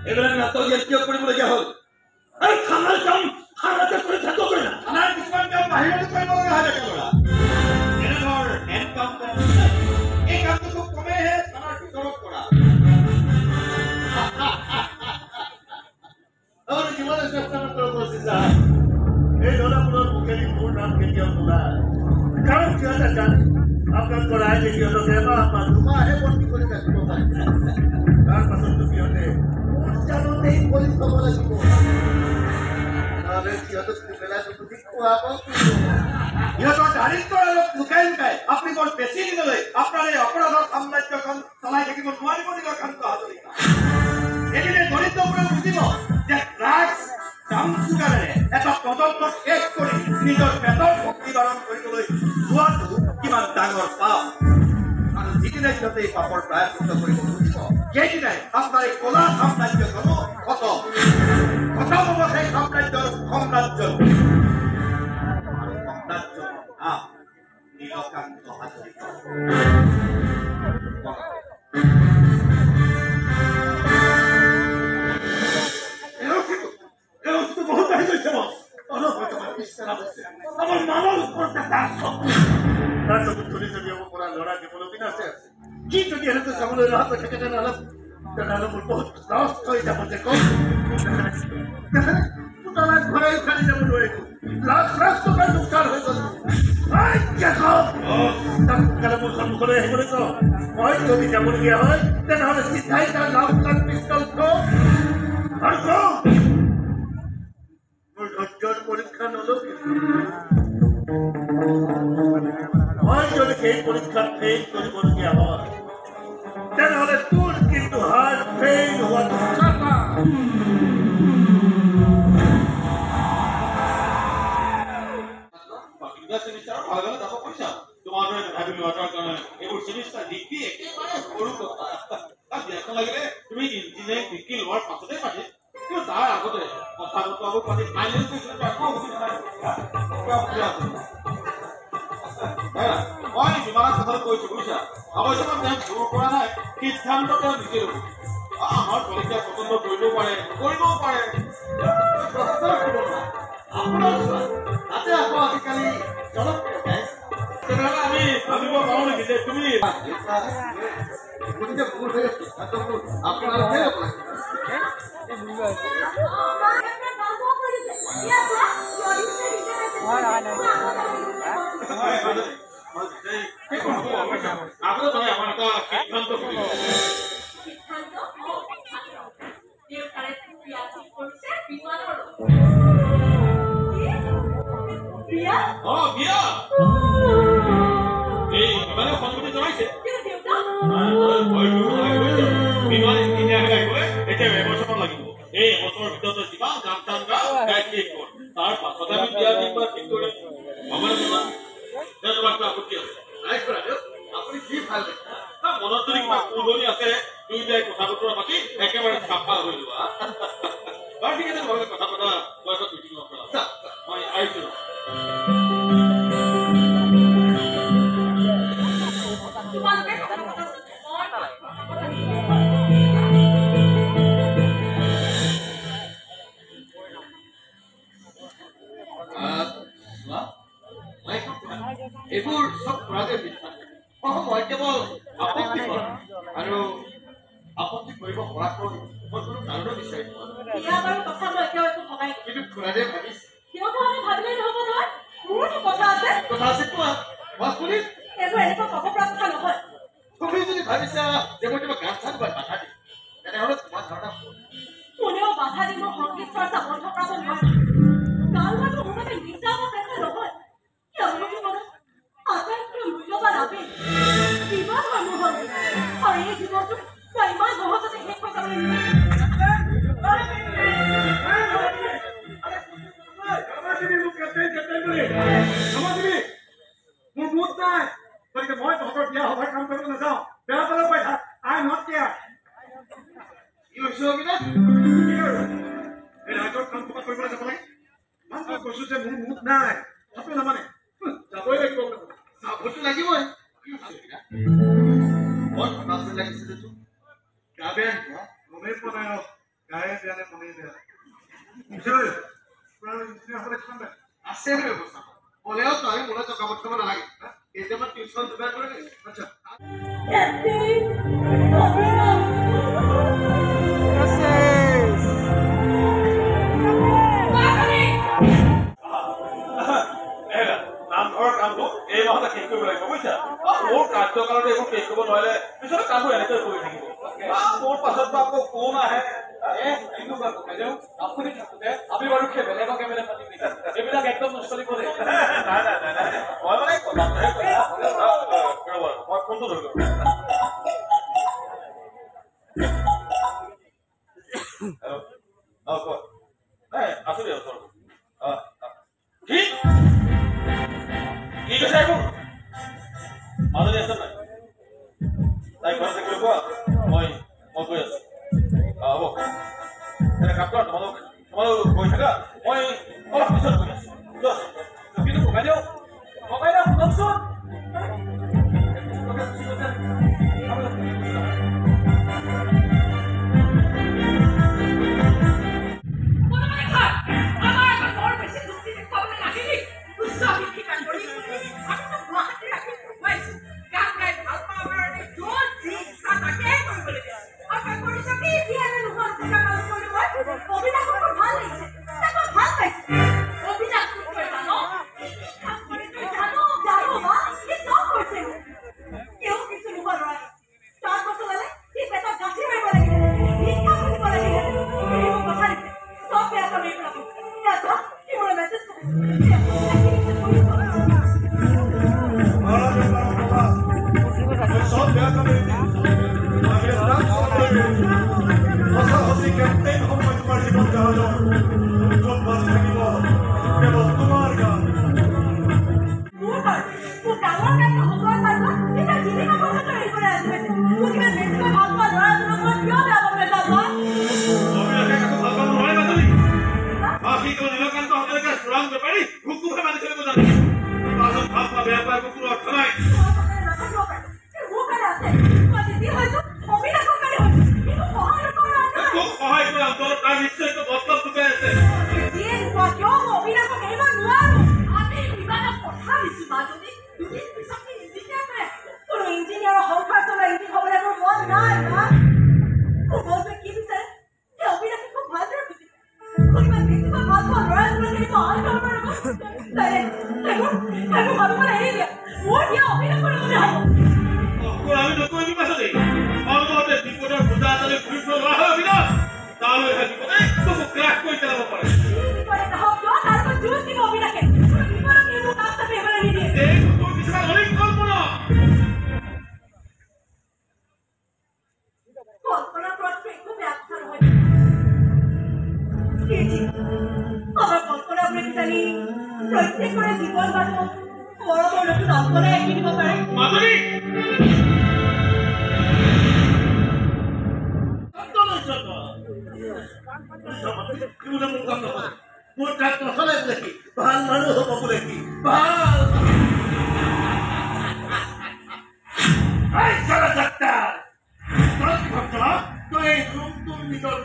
এইবিলাক নাটক কিয় কৰিবলগীয়া হ'ল খানাৰ কাম খানাতে কৰি থাকিব পাৰে না খানাৰ কিছুমান কাম বাহিৰতে কৰিবলগীয়া হয় ডেকা ল'ৰা যেনে ধৰ হেণ্ড পাম্প এই কামটো খুব কমেইহে খানাৰ ভিতৰত কৰা জীৱনে চেষ্টা নকৰিব চিন্তা এই ল'ৰাবোৰৰ মুখেদি মোৰ নাম কেতিয়াও নোলায় কাৰণ সিহঁতে জানে আপোনালোকৰ ৰাইজে সিহঁতক এমাহ বা দুমাহে বন্দী কৰি ৰাখিব পাৰে তাৰ পাছততো সিহঁতে মোৰ জানতেই কৰি থ'ব লাগিব নহ'লে সিহঁতক পেলাই ঠিক খুৱাব সিহঁতৰ দাৰিদ্ৰ অলপ লুকাই লুকাই আপুনি বৰ বেছি দিনলৈ আপোনাৰ এই অপৰাধৰ সাম্ৰাজ্যখন চলাই থাকিব নোৱাৰিব নেকি কান্ত হাজৰিকা এদিনে দৰিদ্ৰবোৰে বুজিব যে ড্ৰাগছ দাম চুগাৰেৰে এটা প্ৰজন্মক শেষ কৰি নিজৰ পেটৰ শক্তি বাৰণ কৰিবলৈ যোৱাটো কিমান ডাঙৰ পাপ আৰু যিদিনাই সিহঁতে এই পাপৰ প্ৰায়শ্চিত্ত কৰিব বুজিব সেইদিনাই আপোনাৰ এই কলা সাম্ৰাজ্যখনো খতম হ'ব সেই সাম্ৰাজ্যৰ সাম্ৰাজ্য নাম নীলকান্ত হাজৰিকা বহুত বাঢ়ি গৈছে আমাৰ মানৰ ওপৰতে তাৰ চকুত ধৰি যদি হ'ব পৰা ল'ৰা কেৱল বিনাশে আছে কি যদি এনেকৈ চাবলৈ ৰহা হৈ থাকে তেনেহ'লে মোৰ বহুত লষ্ট হৈ যাব যে কম পুতলা ঘূৰাই উখালি যাব নোৱাৰিব লাখ লাখ টকাৰ লোকচান হৈ গ'ল সোনকালে মোৰ সন্মুখলৈ আহিবলৈ কওঁ মই যদি যাবলগীয়া হয় তেনেহ'লে চিধাই তাৰ লাভ লাখ পিষ্টল আৰু কওঁ মোৰ ধৈৰ্যৰ পৰীক্ষা নল'বি মই যদি সেই পৰীক্ষাত ফেইল কৰিবলগীয়া হয় তেনেহ'লে তোৰ কিন্তু হাৰ্ট ফেইল হোৱাটো চাফা তুমি ইঞ্জিনিয়াৰিং ডিগ্ৰী লোৱাৰ পাছতে পাতি কিন্তু তাৰ আগতে কথা বতৰাবোৰ পাতি ফাইনেল মই যিমানক কথাটো কৈছো বুজিছা অৱশ্যে মই তেওঁক জোৰ কৰা নাই সিদ্ধান্ত তেওঁ নিজে ল'ব আমাৰ পৰীক্ষা পচন্দ কৰিবও পাৰে আপোনাৰ তাতে আকৌ আজিকালি জনপ্ৰিয় তেনেহ'লে আমি ভাবিব পাৰোঁ নেকি যে তুমি গতিকে ভুল হৈ আছে আপোনালোকে আগতে আমাৰ এটা সিদ্ধান্ত বিয়া এই বিমানে সন্মতি জনাইছে বিমান ইঞ্জিনিয়াৰ লাগিবলৈ এতিয়া এবছৰ লাগিব এই এবছৰৰ ভিতৰতে যিমান যাম তাম গাই শেষ হ'ল তাৰ পাছতে আমি বিয়া দিম বা ঠিক কৰিম তোমাকতো আপত্তি আছে আপুনি যি ভাল দেখে মনত যদি কিবা পুৰণি আছে দুয়োটাই কথা বতৰা পাতি একেবাৰে চাফা হৈ যোৱা বাৰু ঠিক আছে তোমালোকে কথা পতা মই এটা মিটিং মই আহিছোঁ এইবোৰ চব কৰাকে বিশ্বাস মই কেৱল আপত্তি কৰোঁ আৰু আপত্তি কৰিব পৰাকৈ মই কোনো কাৰণো বিচাৰি কিন্তু খুৰাৰে ভাবিছে কথা আছে কোৱা মই শুনিম তুমি যদি ভাবিছা যে মই তোমাক গান চান বাধা দিম তেনেহ'লে তোমাৰ ধাৰণা কোনেও বাধা দিব সংগীত চৰ্চা বন্ধ কৰাব নোৱাৰে গান গানটো মোৰ বাবে নিজা বা পেচা নহয় তেওঁলোকে মনত আটাইতকৈ মূল্যৱান আবেগ জীৱন মানুহ হ'ল আৰু এই জীৱনটো মই ইমান সহজতে শেষ হৈ যাবলৈ মোৰ মুঠ নাই গতিকে মই তহঁতৰ বিয়া সভাৰ কাম কৰিব নাযাওঁ বেয়া পালে পাই থাক আই নট কেয়াৰ কি হৈছে এই ৰাইজৰ কাম কিবা কৰিবলৈ যাব লাগে মই কৈছো যে মোৰ মুঠ নাই তথাপি নামানে যাবই লাগিব যাবতো লাগিবই বৰ ফটাচি লাগিছে যে তোৰ গা বেয়া মনেই পোৱা নাই গায়ে বেয়া নে মনেই বেয়া আছে ব্যৱস্থা হ'লেও তই মোলৈ টকা পঠাব নালাগে কেতিয়াবা টিউচন যোগাৰ কৰি আচ্ছা নামঘৰৰ কামটো এই মাহতে শেষ কৰিব লাগিব বুজিছা মোৰ কাৰ্যকালত এইবোৰ শেষ কৰিব নোৱাৰিলে পিছতে কামবোৰ এনেকৈ কৰি থাকিব মোৰ পাছত আকৌ কোন আহে আপুনি থাকোঁতে আমি বাৰু বেলেগক এবেলে পাতিম এইবিলাক একদম নচলিব দেই নাই মই মানে মই ফোনটো ধৰিলো আছো দিয়া ওচৰত ঠিক কি কৈছে এইবোৰ মাজতে আছে নাই তাই ঘৰত থাকিলে কোৱা মই গৈ আছো হ'ব এনে কাম কৰা তোমালোক গৈ থাকা মই অলপ পিছত গৈ আছো কিন্তু কমাই দিওঁ শুনকচোন ঠিকান কৰি আমি তো গুৱাহাটী ৰাখি সোমাইছো গান গাই ভাল পাওঁ কাৰণে য'ত যি ইচ্ছা তাকে কৰিবলৈ দিয়া আৰু তই কৰিছ কি এতিয়া নোহোৱা জেগা কাম কৰিলো মই অভিনাশক ভাল লাগিছে তাক ভাল পাইছে অভিনাশক তই জানো কাম কৰি তই জানো বা কি চব কৰিছে কেউ কিছু নোহোৱা নহয় তাৰ পাছত লাগে সি পেটত গাঁঠি মাৰিব লাগিলে শিক্ষা কৰিব লাগিলে এইবোৰ কথা দিছে চব বেয়া কাম এইবিলাক কি মোৰ মেছেজ সব বেয়া কামে হসি কেপ্টেইন সময় তোমাৰ জীবন জাহাজ উজ্জ্বল বাস থাকিব কেবল তোমাৰ গান মোৰ ডাঙৰ কাম হবই পাৰিব এটা জীৱিকা পথত আহিবলৈ আছে মোৰ কিমান বেছিকৈ ভাল পোৱা ল'ৰাজনক মই কিয় বেয়া পাবলৈ যাম অভিনাশে কাকো ভাল পাব নোৱাৰে মাজনী বাকী কোনো নীলকান্ত হাজৰিকা চোৰাং বেপাৰী হুকুমে মানি চলিব জানে মাজত ভাল পোৱা বেয়া পোৱাৰ কোনো অৰ্থ নাই সহায় কৰা অন্তৰত তাৰ নিশ্চয় একো বস্তু লুকাই আছে আমি নকৰিবি পাছতেই অন্ততে বিপদৰ বোজা এটালৈ ঘূৰি ফুৰা ল'ৰা হয় অভিনাশ তালৈ অহা বিপদে তোকো ক্ৰাশ কৰি পেলাব পাৰে এই তোৰ কিছুমান অনেক কল্পনা প্ৰত্যেকৰে জীৱন বাটো মৰমৰ নতুন অংকলৈ আহি দিব পাৰে মাজনী মোৰ তাত নচলে বোলে কি ভাল মানুহ হ'ব বোলে কি ভাল তই এই ৰুমটোৰ ভিতৰত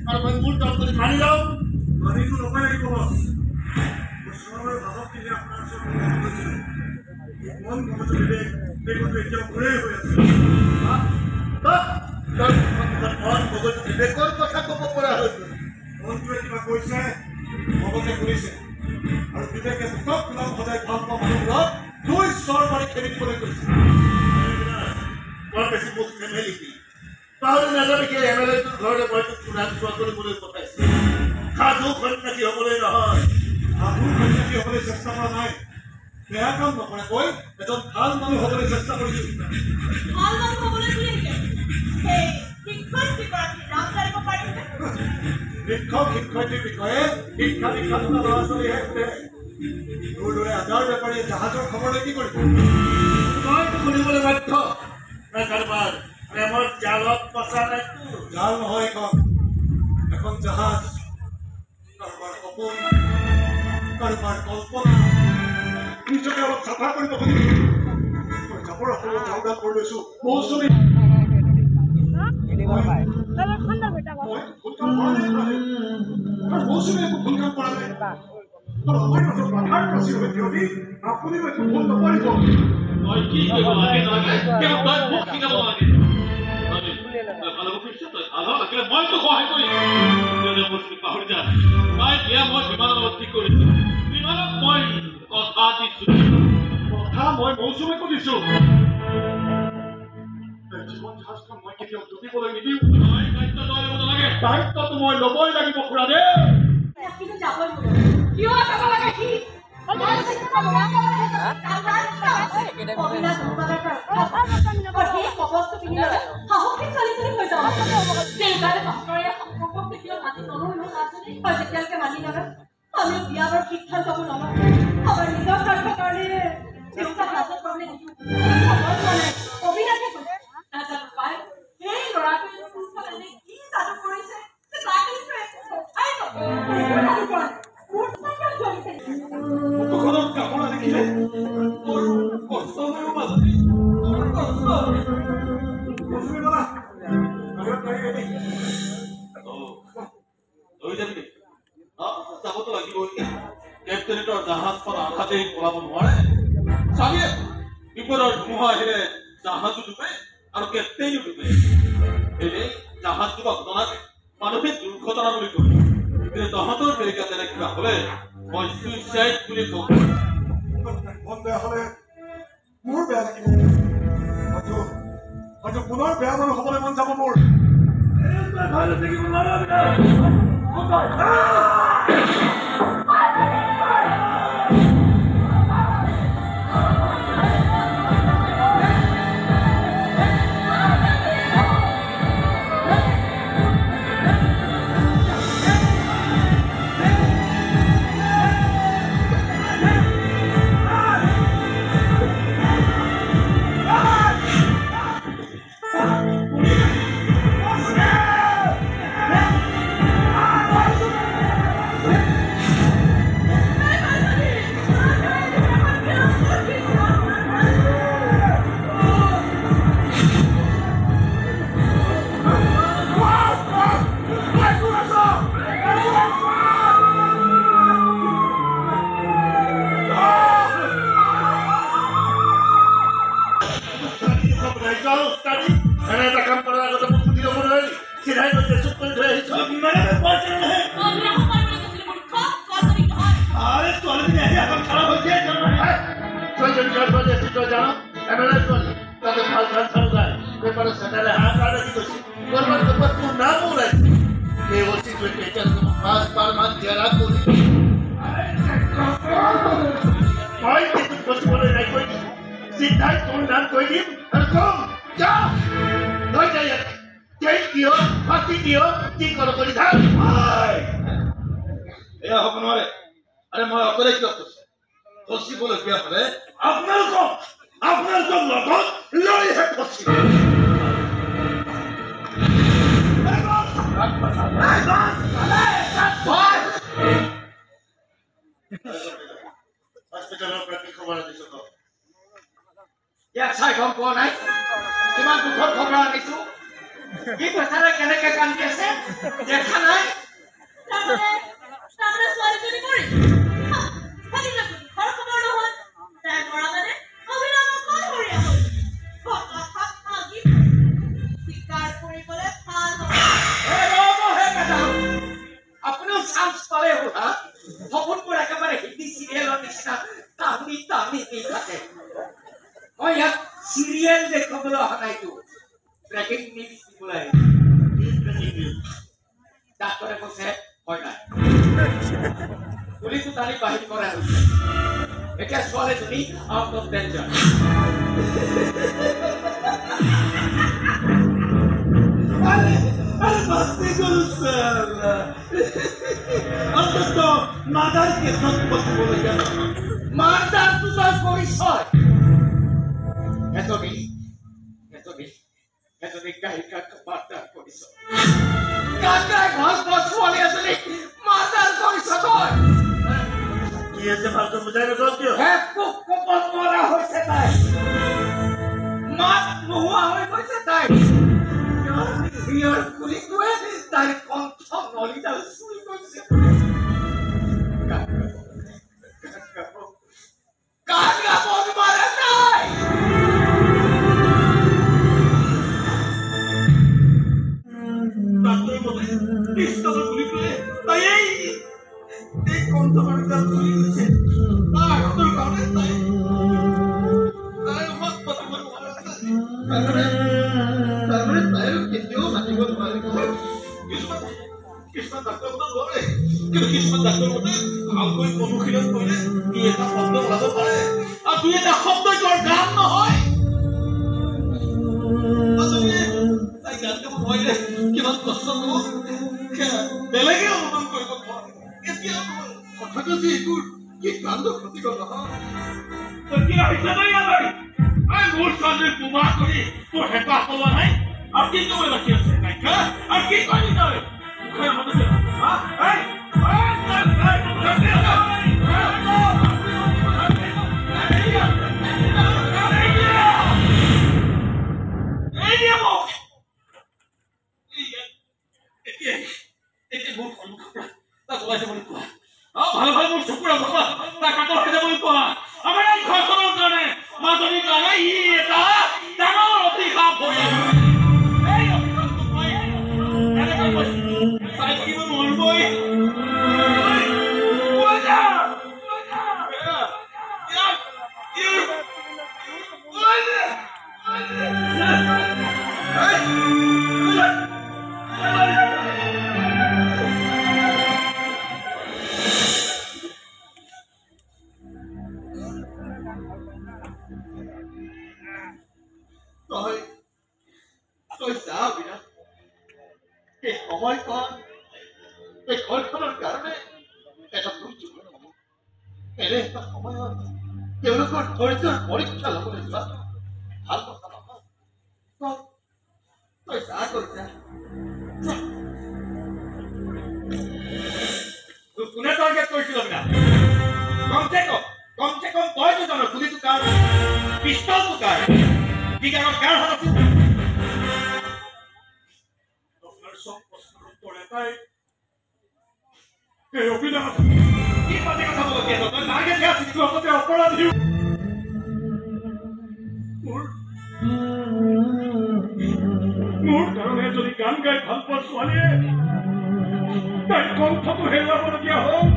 আৰু মই মোৰ কাম কৰি মানি লওঁ মানিটো নকয় লাগিব বছ ওচৰৰ ভাষক কিনে আপোনাৰ ওচৰত মন মগজু বিবেকটো এতিয়াও ঘূৰাই হৈ আছে মন মগজু বিবেকৰ কথা ক'ব পৰা হৈ গ'ল মনটোৱে কিবা কৈছে মগজে কৰিছে আৰু বিবেকে দুটক নাম সদায় ভাল পোৱা মানুহবোৰক দুই স্তৰ মাৰি খেলি দিবলৈ কৈছে বৰ বেছি মোক ফেমিলি পাহৰি নাযাবি কি এমএলএটোৰ ঘৰতে মই তোক চোৰাং চোৱা কৰিবলৈ পঠাইছে সাধু সন্যাসী হ'বলৈ নহয় সাধু সন্যাসী হ'বলৈ চেষ্টা কৰা নাই বেয়া কাম নকৰাকৈ এজন ভাল মানুহ হ'বলৈ চেষ্টা কৰিছো ভাল মানুহ হ'বলৈ কি সেই শিক্ষয়িত্ৰীগৰাকী নাম জানিব পাৰিছে শিক্ষক শিক্ষয়িত্ৰীৰ বিষয়ে শিক্ষা দীক্ষা থকা ল'ৰা ছোৱালীহে সোধে তোৰ দৰে আজাৰ বেপাৰীয়ে জাহাজৰ খবৰলৈ কি কৰিব মইতো শুনিবলৈ বাধ্য কাৰোবাৰ প্ৰেমৰ জালত ফচা নাইতো জাল নহয় এখন জাহাজ কাৰোবাৰ সপোন কাৰোবাৰ কল্পনা নিজকে অলপ চাফা কৰিব খুজিছো মই জাবৰ অসমত যাওঁগাল কৰি লৈছো মৌচুমী মৌচুমী একো ভুল কাম কৰা নাই আমাৰ মাজত বাধাৰ প্ৰাচীৰ হৈ থিয়দি আপুনিও একো ভুল নকৰিব মই কি কৰিব লাগে নালাগে কেৱল তই মোক শিকাব লাগে তই ভাল হ'ব খুজিছ তই ভাল হ'ব লাগিলে মই তোক সহায় কৰিম বস্তু পাহৰি যা তাই বিয়া মই বিমানৰ লগত ঠিক কৰিছো বিমানক মই কথা দিছো কথা মই মৌচুমীকো দিছো জীৱন জাহাজখন মই কেতিয়াও ডুবিবলৈ নিদিওঁ তই দায়িত্ব তই ল'ব নালাগে দায়িত্বটো মই ল'বই লাগিব খুৰাদেৱ কিন্তু যাবই কিয় যাব লাগে কি আমিও বিয়াৰ সিদ্ধান্ত ল'ব নলওঁ আমাৰ নিজৰ স্বাৰ্থৰ কাৰণে দেউতাক লাজত পাবলৈ নিদিওঁ অভিনাশে কৈছে নাজানো পাই সেই ল'ৰাটোৱে কোনফালে কি যাদু কৰিছে মুখখনত কাপোৰ দেখিলে মোৰ কষ্ট হয় মাজনী মোৰ কষ্ট মৌচুমী বাবা বাহিৰত গাড়ী ৰেডি লৈ যাবি যাবতো লাগিবই কেপ্টেইনে অপৰিণিতৰ জাহাজখন আঘাতেই পলাব নোৱাৰে চাগে বিপদৰ ধুমুহা আহিলে জাহাজো ডুবে আৰু কেপ্টেইনো ডুবে এনেই জাহাজ ডুবা ঘটনাক মানুহে দুৰ্ঘটনা বুলি কয় কিন্তু তহঁতৰ বেৰিকা তেনে কিবা হ'লে মই চুইচাইড বুলি কওঁ মন বেয়া হ'লে মোৰ বেয়া লাগিব হয়তো পুনৰ বেয়া মানুহ হ'বলৈ মন যাব মোৰ ভাল ভাল মোৰ চকুৰ তই যা বিৰাট এই সময়খন এই ঘৰখনৰ কাৰণে এটা দুৰ্যোগ এনে এটা সময়ত তেওঁলোকৰ ধৈৰ্যৰ পৰীক্ষা ল'বলৈ যোৱা ভাল কথা নহয় তই যা কৰিছা কোনে টাৰ্গেট কৰিছিল বিৰাট কমচে কম তইতো জানো গুলিটো কাৰ পিষ্টলটো কাৰ বিজ্ঞানৰ কাৰ হাত আছিল আপোনাৰ চব প্ৰশ্নৰ উত্তৰ এটাই এই অভিনয় কি পাতি কথা বলতি আছ তই টাৰ্গেট দিয়া চিটো আপতে অপৰাধী মোৰ কাৰণে যদি গান গাই ভাল পোৱা ছোৱালীয়ে তাইৰ কণ্ঠটো হেৰুৱাবলগীয়া হ'ল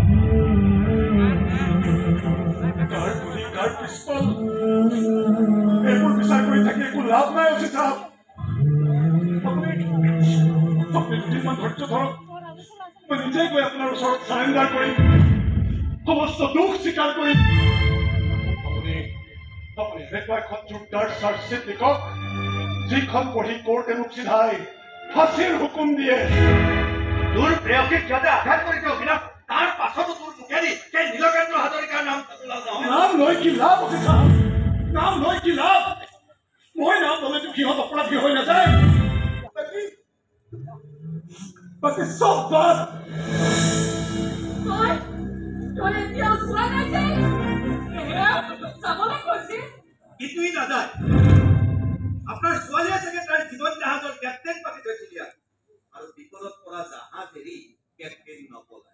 কাৰ গুলি কাৰ পিষ্টল এইবোৰ বিচাৰ কৰি থাকি একো লাভ নাই আছে চাওক আপুনি দুদিনমান ধৈৰ্য ধৰক মই নিজে গৈ আপোনাৰ ওচৰত চাৰেণ্ডাৰ কৰিম সমস্ত দুখ স্বীকাৰ কৰিম আপুনি এনেকুৱা এখন জোৰদাৰ চাৰ্জশ্বিট লিখক যিখন পঢ়ি কোৰ্টে মোক চিধাই ফাঁচীৰ হুকুম দিয়ে তোৰ প্ৰেয়সীক সিহঁতে আঘাত কৰিছে অভিনৱ তাৰ পাছতো তোৰ মুখেদি সেই নীলকেন্দ্ৰ হাজৰিকাৰ নাম নাম লৈ কি লাভ আছে চাওক নাম লৈ কি লাভ মই নাম ল'লেতো সিহঁত অপৰাধী হৈ নাযায় বাকী চব বাদ কিছুই নাযায় আপোনাৰ ছোৱালীয়ে চাগে তাৰ জীৱন জাহাজৰ কেপ্টেইন পাতি থৈছিল ইয়াত আৰু বিপদত পৰা জাহাজ এৰি কেপ্টেইন নপলায়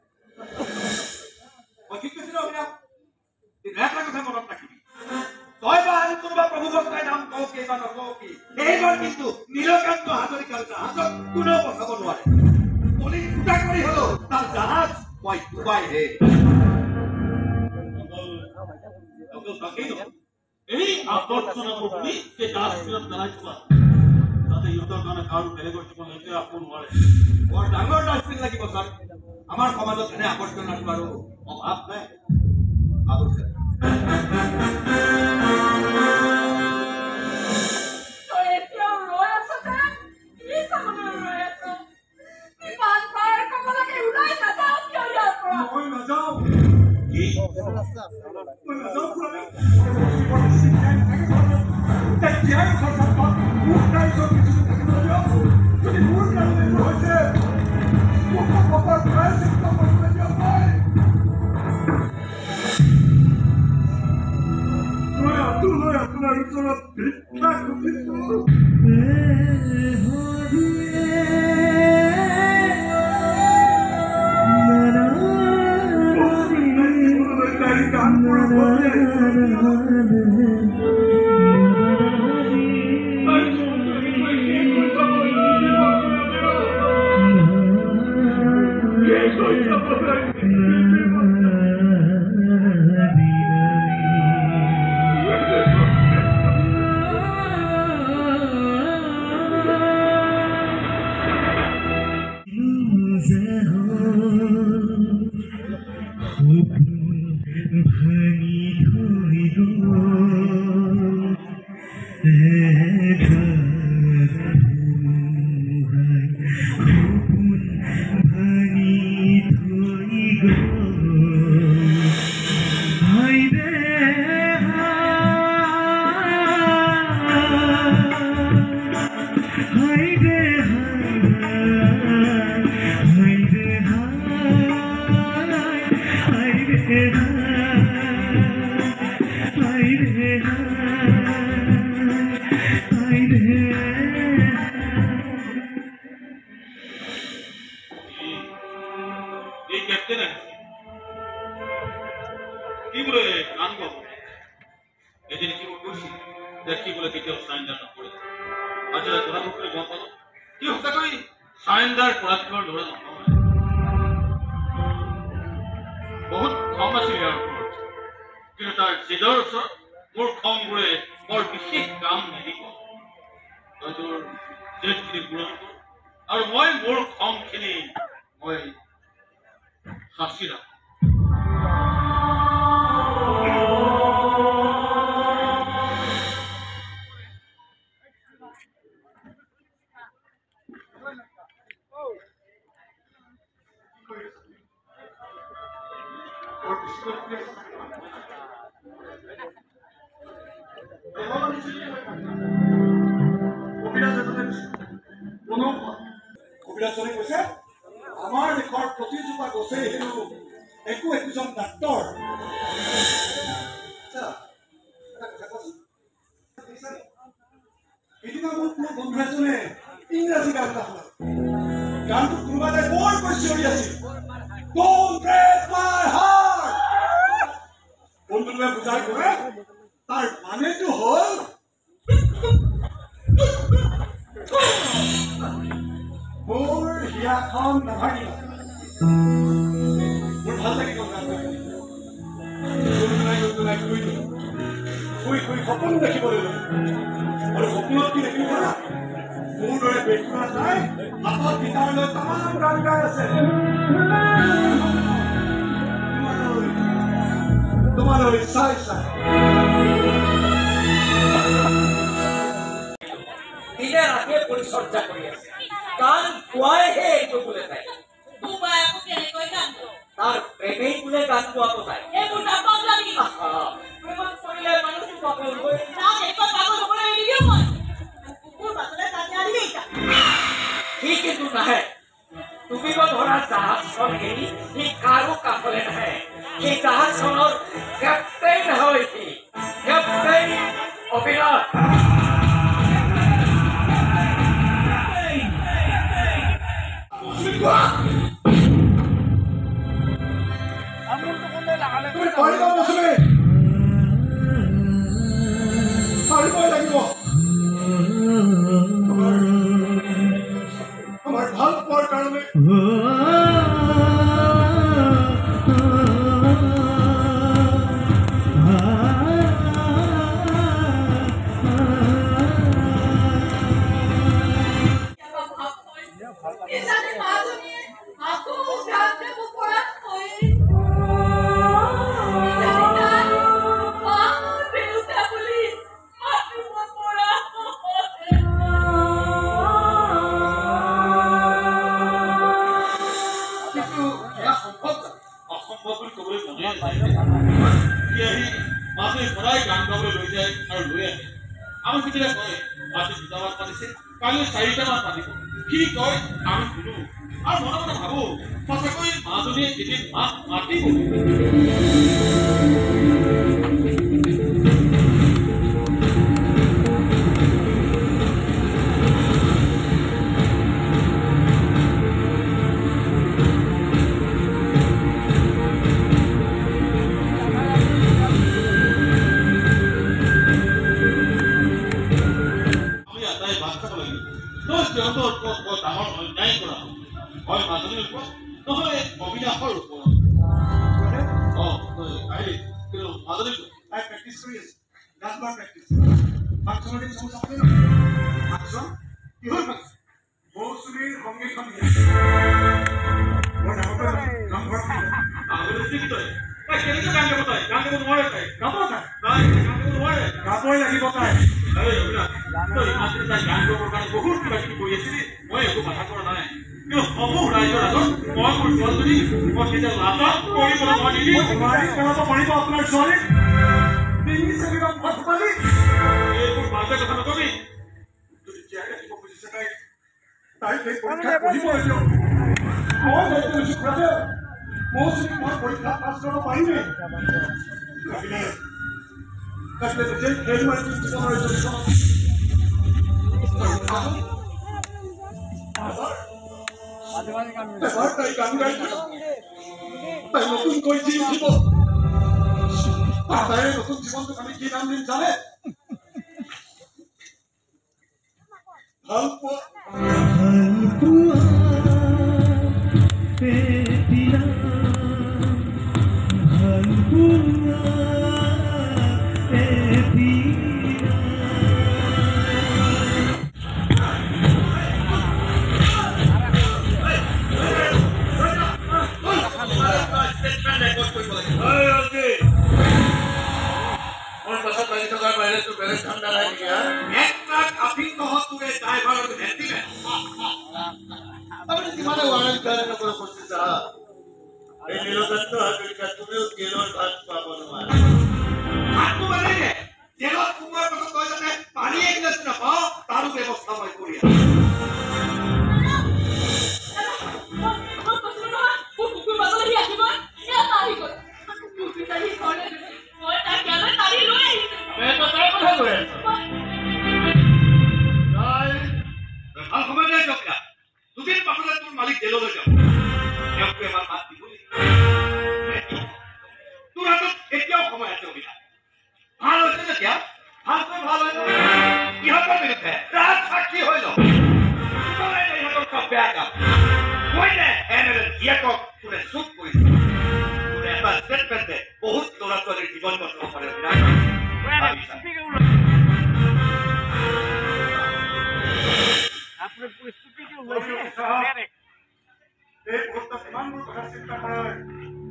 মই ঠিক কৈছিলো অভিনৱ এটা কথা মনত ৰাখিবি তই বা আন কোনোবা প্ৰভু ভক্তাই নাম কওঁ কি বা নকওঁ কি এইবাৰ কিন্তু নীলকান্ত হাজৰিকাৰ জাহাজক কোনেও বচাব নোৱাৰে পলি ফুটা কৰি হলো তাৰ জাহাজ মই ডুবাইহে এই আৱৰ্জনাবোৰ বুলি সেই ডাষ্টবিনত পেলাই থোৱা তাতে ইহঁতৰ কাৰণে কাৰো বেলেগৰ জীৱন লৈকে ৰাখিব নোৱাৰে বৰ ডাঙৰ ডাষ্টবিন লাগিব ছাৰ আমাৰ সমাজত এনে আৱৰ্জনা আৰু অভাৱ নাই কবিৰাজনে কৈছে আমাৰ দেশৰ প্ৰতিজোপা গছেই হেনো একো একোজন ডাক্তৰ। এদিনা মোৰ কোনো বন্ধু এজনে ইংৰাজী গান এটা শুনালে। গানটোত কোনোবা এটাই বৰকৈ চিঞৰি আছিল, Don't break my heart! বন্ধুটোৱে বুজাই ক'লে তাৰ মানেটো হ'ল মোৰ হিয়াখন নাভাঙিবা। মোৰ ভাল লাগি গ'ল গানটো। শুই শুই সপোন দেখিবলৈ ল'লো আৰু সপোনত কি দেখিলো জানা? মোৰ দৰে বেকুৰা নাই হাতত গীটাৰ লৈ তামাম গান গাই আছে। তোমালৈ চাই চাই দিনে ৰাতিয়ে পৰিচৰ্যা কৰি আছে। গান গোৱাইহে এইটো বোলে তাই। বুবাই আকৌ কেনেকৈ গান গায়? তাৰ প্ৰেমেই বোলে গান গোৱাব তাই। এইবোৰ নাপাওঁ লাগি প্ৰেমত পৰিলে মানুহটো পাগল হৈ তাক একবাৰ পাগল হ'বলৈ এৰি দিওঁ মই। কুকুৰ বাটলে টানি আনিবি এতিয়া। সি কিন্তু নাহে। তুমি ধৰা জাহাজখন এৰি সি কাৰো কাষলৈ নাহে। সেই জাহাজখনৰ কেপ্টেইন হয় সি, কেপ্টেইন অভিনয়। তুমি পাৰিবা মৌচুমী, পাৰিবই লাগিব। আমাৰ ভাল পোৱাৰ কাৰণে এসাথে মাজনীয়ে আকৌ গান গাব পৰা হৈ দেউতা বুলি মাতিব পৰা কিন্তু এয়া সম্ভৱ অসম্ভৱ বুলি ক'বলৈ মনে নাযায়। সি আহি মাজে সদায় গান গাবলৈ লৈ যায় আৰু লৈ আহে। আমি কেতিয়াবা কয় আজি 2টামান পাতিছে, কালি 4টামান পাতিব। সি কয় আমি শুনো আৰু মনে মনে ভাবো সঁচাকৈ মাজনীয়ে এদিন মাক মাতিব। ডাঙৰ অন্যায় কৰা হয় মাজনীৰ ওপৰত, নহয় অবিনাশৰ ওপৰত। কিন্তু মাজনী তাই প্ৰেক্টিচ কৰি আছে, গান গোৱাৰ প্ৰেক্টিচ। ফাংচনৰ দিন চব চাবলৈ ফাংচন কিহৰ ফাংচন? মৌচুমীৰ সংগীতখন দিয়ে। মই নামঘৰ কেনেকৈ গান গাব তাই? গান গাব নোৱাৰে তাই। গাব তাই, গান গাব নোৱাৰে। গাবই লাগিব তাই। তাই গান গাবৰ কাৰণে বহুত কিবা কিবি কৰি আছিলি, মই একো বাধা কৰা নাই। কিন্তু সমূহ ৰাইজৰ আগত মই মোৰ ছোৱালীজনী মই কেতিয়া লাজত কৰিবলৈ মই নিদি পেলাব পাৰিব আপোনাৰ ছোৱালীক? ডিঙি চেলিবা ফটফালি এইবোৰ মাজে কথা নকবি। যদি জীয়াই ৰাখিব খুজিছে তাইক, তাইক এই পৰীক্ষাত পঢ়িব লাগিব। মই দায়িত্ব লৈছো খুৰাদেউ, মৌচুমীক মই পৰীক্ষাত পাছ কৰিব পাৰিমেই। লাগিলে যেতিয়াই খেল মাৰি জীৱনৰ এবাৰ তাই গান গাই থাকক, তাই নতুনকৈ জি উঠিব। তাই নতুন জীৱনটোক আমি কি নাম দিম জানে? ভাল পোৱা। জেলত সোমোৱাৰ পাছত তই জানে কৈছে ৰাজ সাক্ষী হৈ লওক ইহঁতৰ চব বেয়া কাম মই নে এনে জীয়েকক কোনে চুপ কৰিছে কোনে এটা ষ্টেটমেণ্টে বহুত ল'ৰা ছোৱালীৰ জীৱন বচাব পাৰে এই মুহূৰ্তত ইমানবোৰ কথা চিন্তা কৰাৰ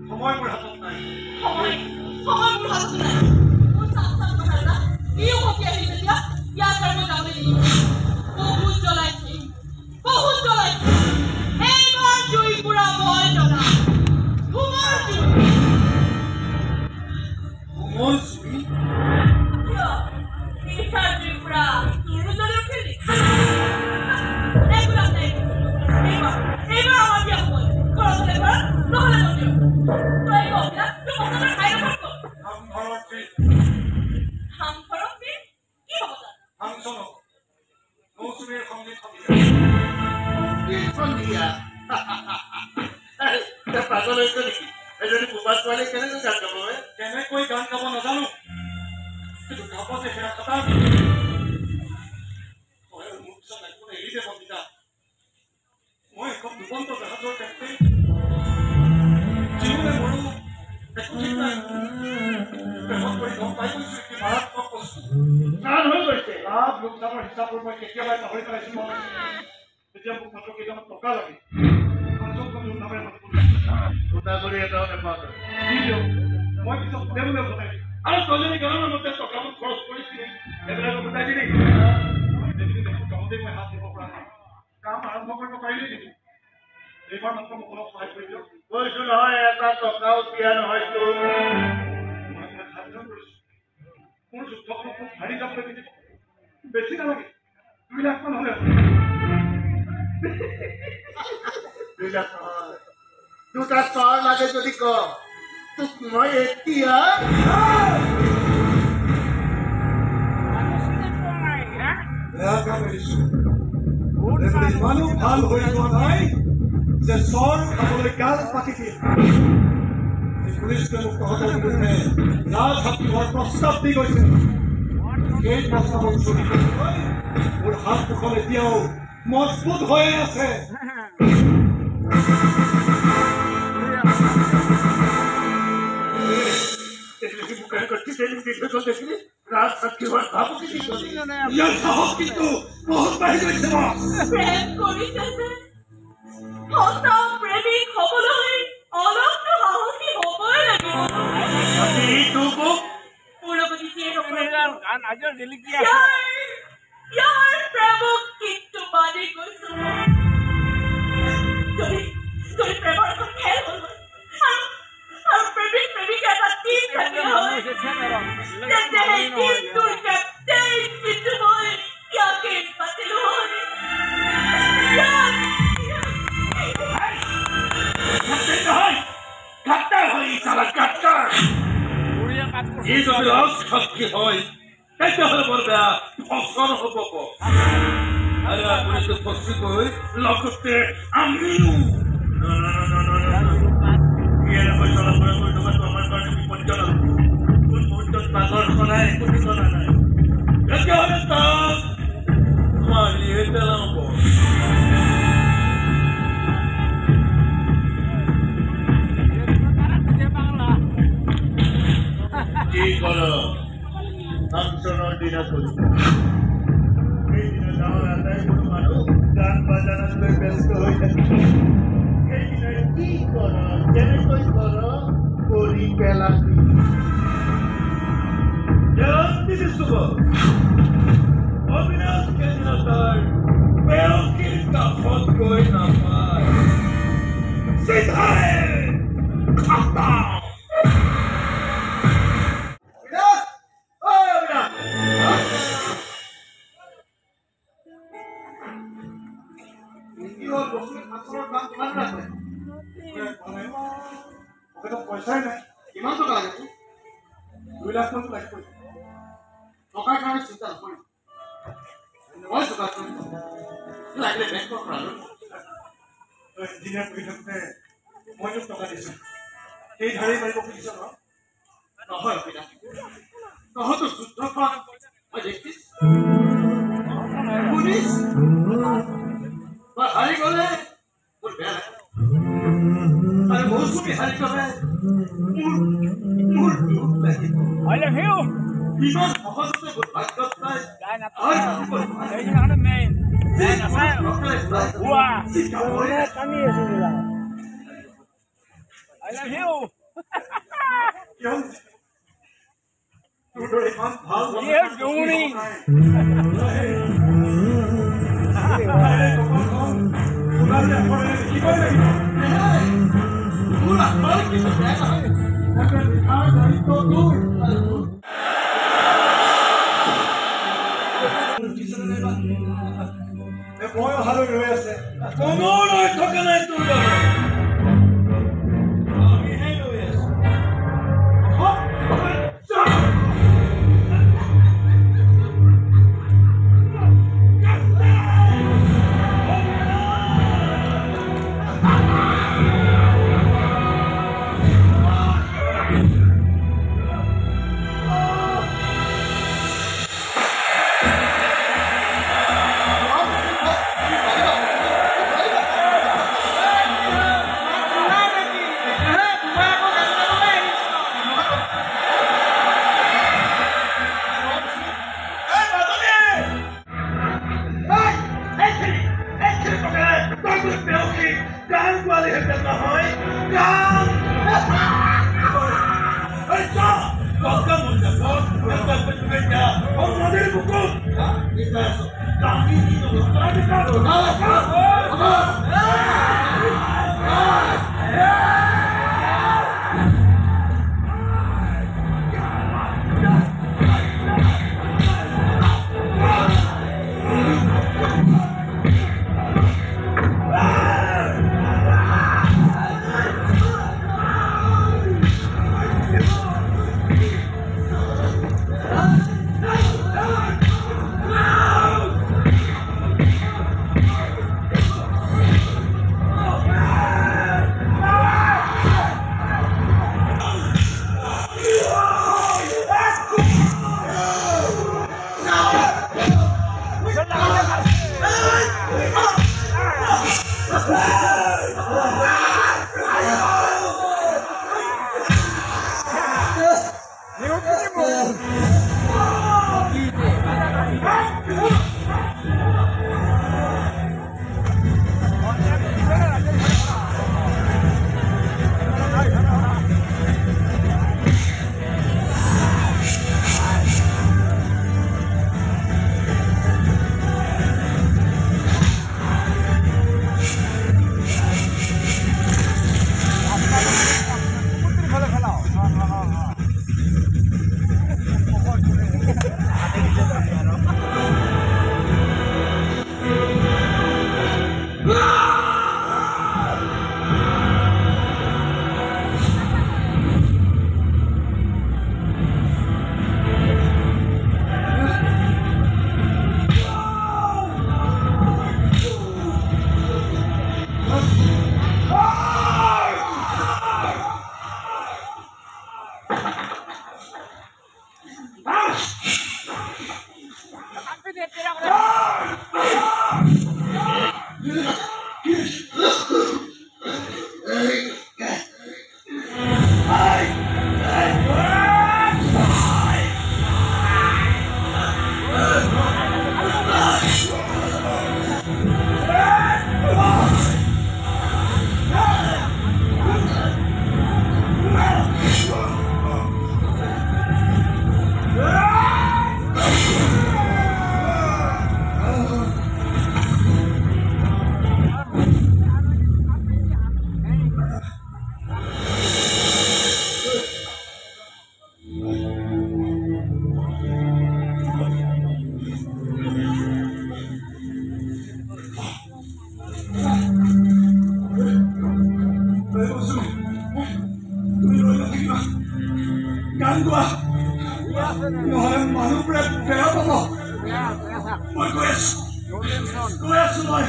সময় মোৰ হাতত নাই সময় মোৰ হাতত নাই মোৰ চাপ কথা এটা এই উভতি আহি যেতিয়া ইয়াৰ কাৰণে যাবলৈ দিলোঁ বহুত জ্বলাইছে এইবাৰ জুই পুৰা মই জ্বলা তোমাৰ জুই মোৰ জুই কিয় এইবাৰ জুই পুৰা তোৰো জ্বলি উঠিলি এইবাৰ আমাৰ বিয়া হ'ব ঘৰত হ'লে ঘৰত নহ'লে মন্দিৰ তই কবিতা তোৰ মচলা খাই নাথাক হামঘৰত কি হ'ব তাত হামচনক মৌচুমীৰ সংগীত পাগল হৈছে নেকি এজনী বোবা ছোৱালী কেনেকৈ গান গাব কেনেকৈ গান গাব নাজানো কিন্তু গাব যে সেয়া কথা মোৰ পিছত একোনে এৰি দে বন্দিতা মই এখন দুবন্ত জাহাজৰ কেপ্টেইন জীৱনে মৰো একো ঠিক নাই প্ৰেমত কৰি গম পাই গৈছো কি মাৰাত্মক বস্তু গান হৈ গৈছে লাভ লোকচানৰ হিচাপবোৰ মই কেতিয়াবাই পাহৰি পেলাইছো মই তেতিয়া মোক মাত্ৰ কেইটামান টকা লাগে নামেৰে গোটা কৰি এটাও নেপাওঁ মই পিছত দেউলে ভটাই দিম আৰু ছোৱালীজনী গানৰ মতে টকাবোৰ খৰচ কৰিছিলে সেইবিলাকক গোটাই দিলি কামতে মই হাত দিব পৰা নাই কাম আৰম্ভ কৰিব পাৰিলেই নেকি এইবাৰ মাত্ৰ মোক অলপ সহায় কৰি দিয়ক কৈছো নহয় এটা টকাও দিয়া নহয়তো মই আপোনাক সাৱধান কৰিছো মোৰ যুদ্ধখন খুব ভাৰী যাবলৈ নিদিব বেছি নালাগে 2 লাখ মান হ'লে 2 লাখ নহয় দুটা চৰ লাগে যদি ক তোক মই এতিয়া বেয়া কাম এৰিছো ইমানো ভাল হৈ যোৱা নাই যে চৰ খাবলৈ গাল পাতি দিয়ে পুলিচে মোক তহঁতৰ বিৰুদ্ধে ৰাজহাতী হোৱাৰ প্ৰস্তাৱ দি গৈছে সেই প্ৰস্তাৱৰ চুৰি মোৰ হাত দুখন এতিয়াও মজবুত হৈয়ে আছে ৰাজ সাক্ষী হোৱাৰ ভাবুকি দি গলি ইয়াৰ সাহস কিন্তু বহুত বাঢ়ি গৈছে প্ৰেম কৰিছে যে সঁচা প্ৰেমিক হ'বলৈ অলপটো সাহসী হ'বই লাগিব মোৰ লগত যিয়ে ইয়াৰ প্ৰেমক কিন্তু মানি গৈছো যদি প্ৰেমৰ এখন খেল হ'ল আৰু প্ৰেমিক প্ৰেমিকা এটা টিম থাকিলে হয় তেন্তে সেই টিমটোৰ কেপ্টেইন কিন্তু মই ইয়াকে পাতিলো হয় সাক্ষী হয় তেতিয়াহ'লে বৰ বেয়া ফচল হ'ব আৰু আপুনিতো ফচি গৈ লগতে আমিও এনেকৈ চলাফৰা কৰি থকাটো আমাৰ কাৰণে বিপদজনক কোন মুহূৰ্তত বাঘৰ চলাই একো ঠিকনা নাই তেতিয়াহ'লে তাক মাৰিয়ে পেলাব কি কৰ ফাংচনৰ দিনা কৰি সেইদিনা গাঁৱৰ আটাইবোৰ মানুহ গান বাজানাত লৈ ব্যস্ত হৈ থাকে সেইদিনা কি কৰ কেনেকৈ কৰ কৰি পেলাবি অবিনাশ সেইদিনা তাৰ পেয়সীৰ কাষত গৈ নাপায় চিধাই খাতা পইচাই নাই কিমান টকা লাগে 2 লাখ মান লাগিব টকাৰ কাৰণে চিন্তা নকৰিম মই যোগাৰ কৰিম লাগিলে বেংকৰ পৰা ইঞ্জিনিয়াৰ কৰি থাকোঁতে মই তোক টকা দিছোঁ সেই ধাৰেই মাৰিব খুজিছ নহয় তহঁতৰ যুদ্ধখন মই দেখিছ বিহাৰীৰ বাবে মোৰ দুখ লাগিব ইমান সহজতে ভাগ্যত নাই ইমান ভাল মই অহালৈ ৰৈ আছে কোনো ৰৈ থকা নাই তোৰ আমিহে ৰৈ আছো নহ'লে মানুহবোৰে বেয়া পাব মই গৈ আছো মই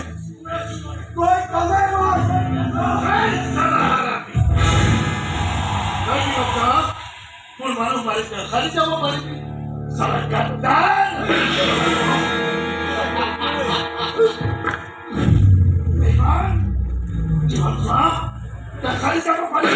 গৈ পালে মোৰ মানুহ মাৰি খালি যাব পাৰিবি চালা গাদ্দাৰ খালি যাব পাৰি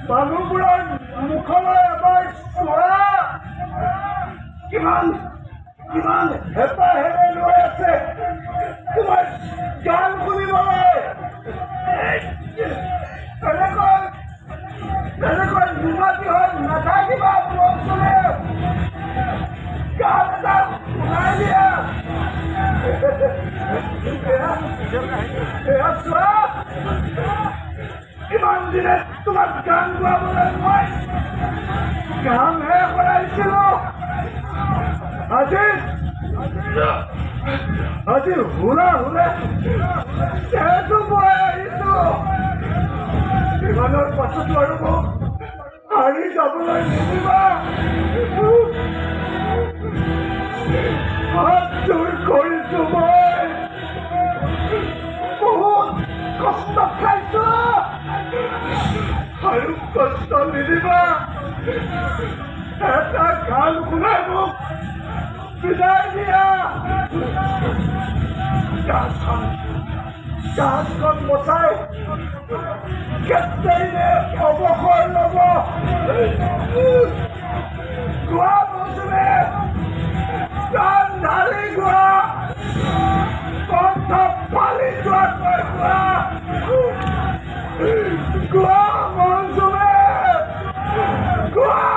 মানুহবোৰৰ মুখলৈ এবাৰ চোৱা কিমান কিমান হেঁপাহেৰে লৈ আছে তোমাৰ গান শুনিবলৈ তেনেকৈ নিমাতি হৈ নাথাকিবা অঞ্চলে গান এটা শুনাই দিয়া এয়া চোৱা ইমান দিনে তোমাক গান গোৱাবলৈ মই কামহে কৰাইছিলো আজি হুৰা হুৰে সেইটো মই আহিছো বিমানৰ পাছত আৰু মোক হাৰি যাবলৈ নিদিবা হাত জোৰ কৰিছো মই বহুত কষ্ট খাইছো আৰু কষ্ট নিদিবা এটা গান শুনাই মোক বিদায় দিয়া জাহাজখন বচাই কেপ্টেইনে অৱসৰ ল'ব গোৱা মৌচুমে গান ঢালি গোৱা কণ্ঠ ফালি যোৱাকৈ গোৱা মৌচুমে গোৱা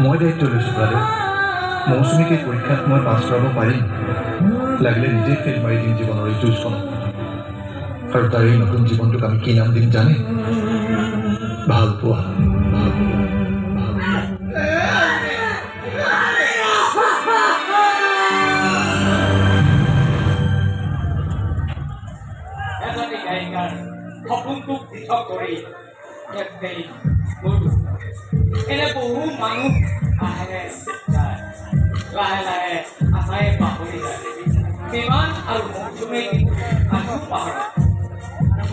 মই দায়িত্ব লৈছোঁ ব্ৰাদাৰ। মৌচুমীকে পৰীক্ষাত মই পাছ কৰাব পাৰিম, লাগিলে নিজে ফেল মাৰি দিম জীৱনৰ এই যুঁজখন। আৰু তাৰ এই নতুন জীৱনটোক আমি কি নাম দিম জানে? ভাল পোৱা। এজনী গায়িকাৰ সপোনটোক পৃথক কৰি এনে বহু মানুহ আহে যায়, লাহে লাহে আশাই পাহৰি যায়। বিমান আৰু মৌচুমী আজিও পাহৰা।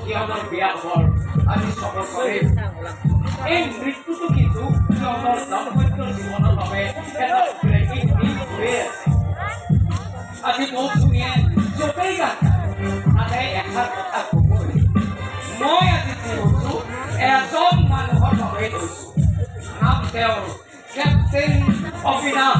সিহঁতৰ বিয়া হবৰ আজি 6 বছৰে। এই মৃত্যুটো কিন্তু সিহঁতৰ দাম্পত্য জীৱনৰ বাবে এটা ব্ৰেকিং নিউজ হৈ আছে। আজি মৌচুমীয়ে য'তেই গান আহে এষাৰ কথা ক'বই। মই আজি কি হৈছোঁ এজন মানুহৰ বাবে হৈছোঁ, নাম তেওঁৰ কেপ্টেইন অবিনাশ।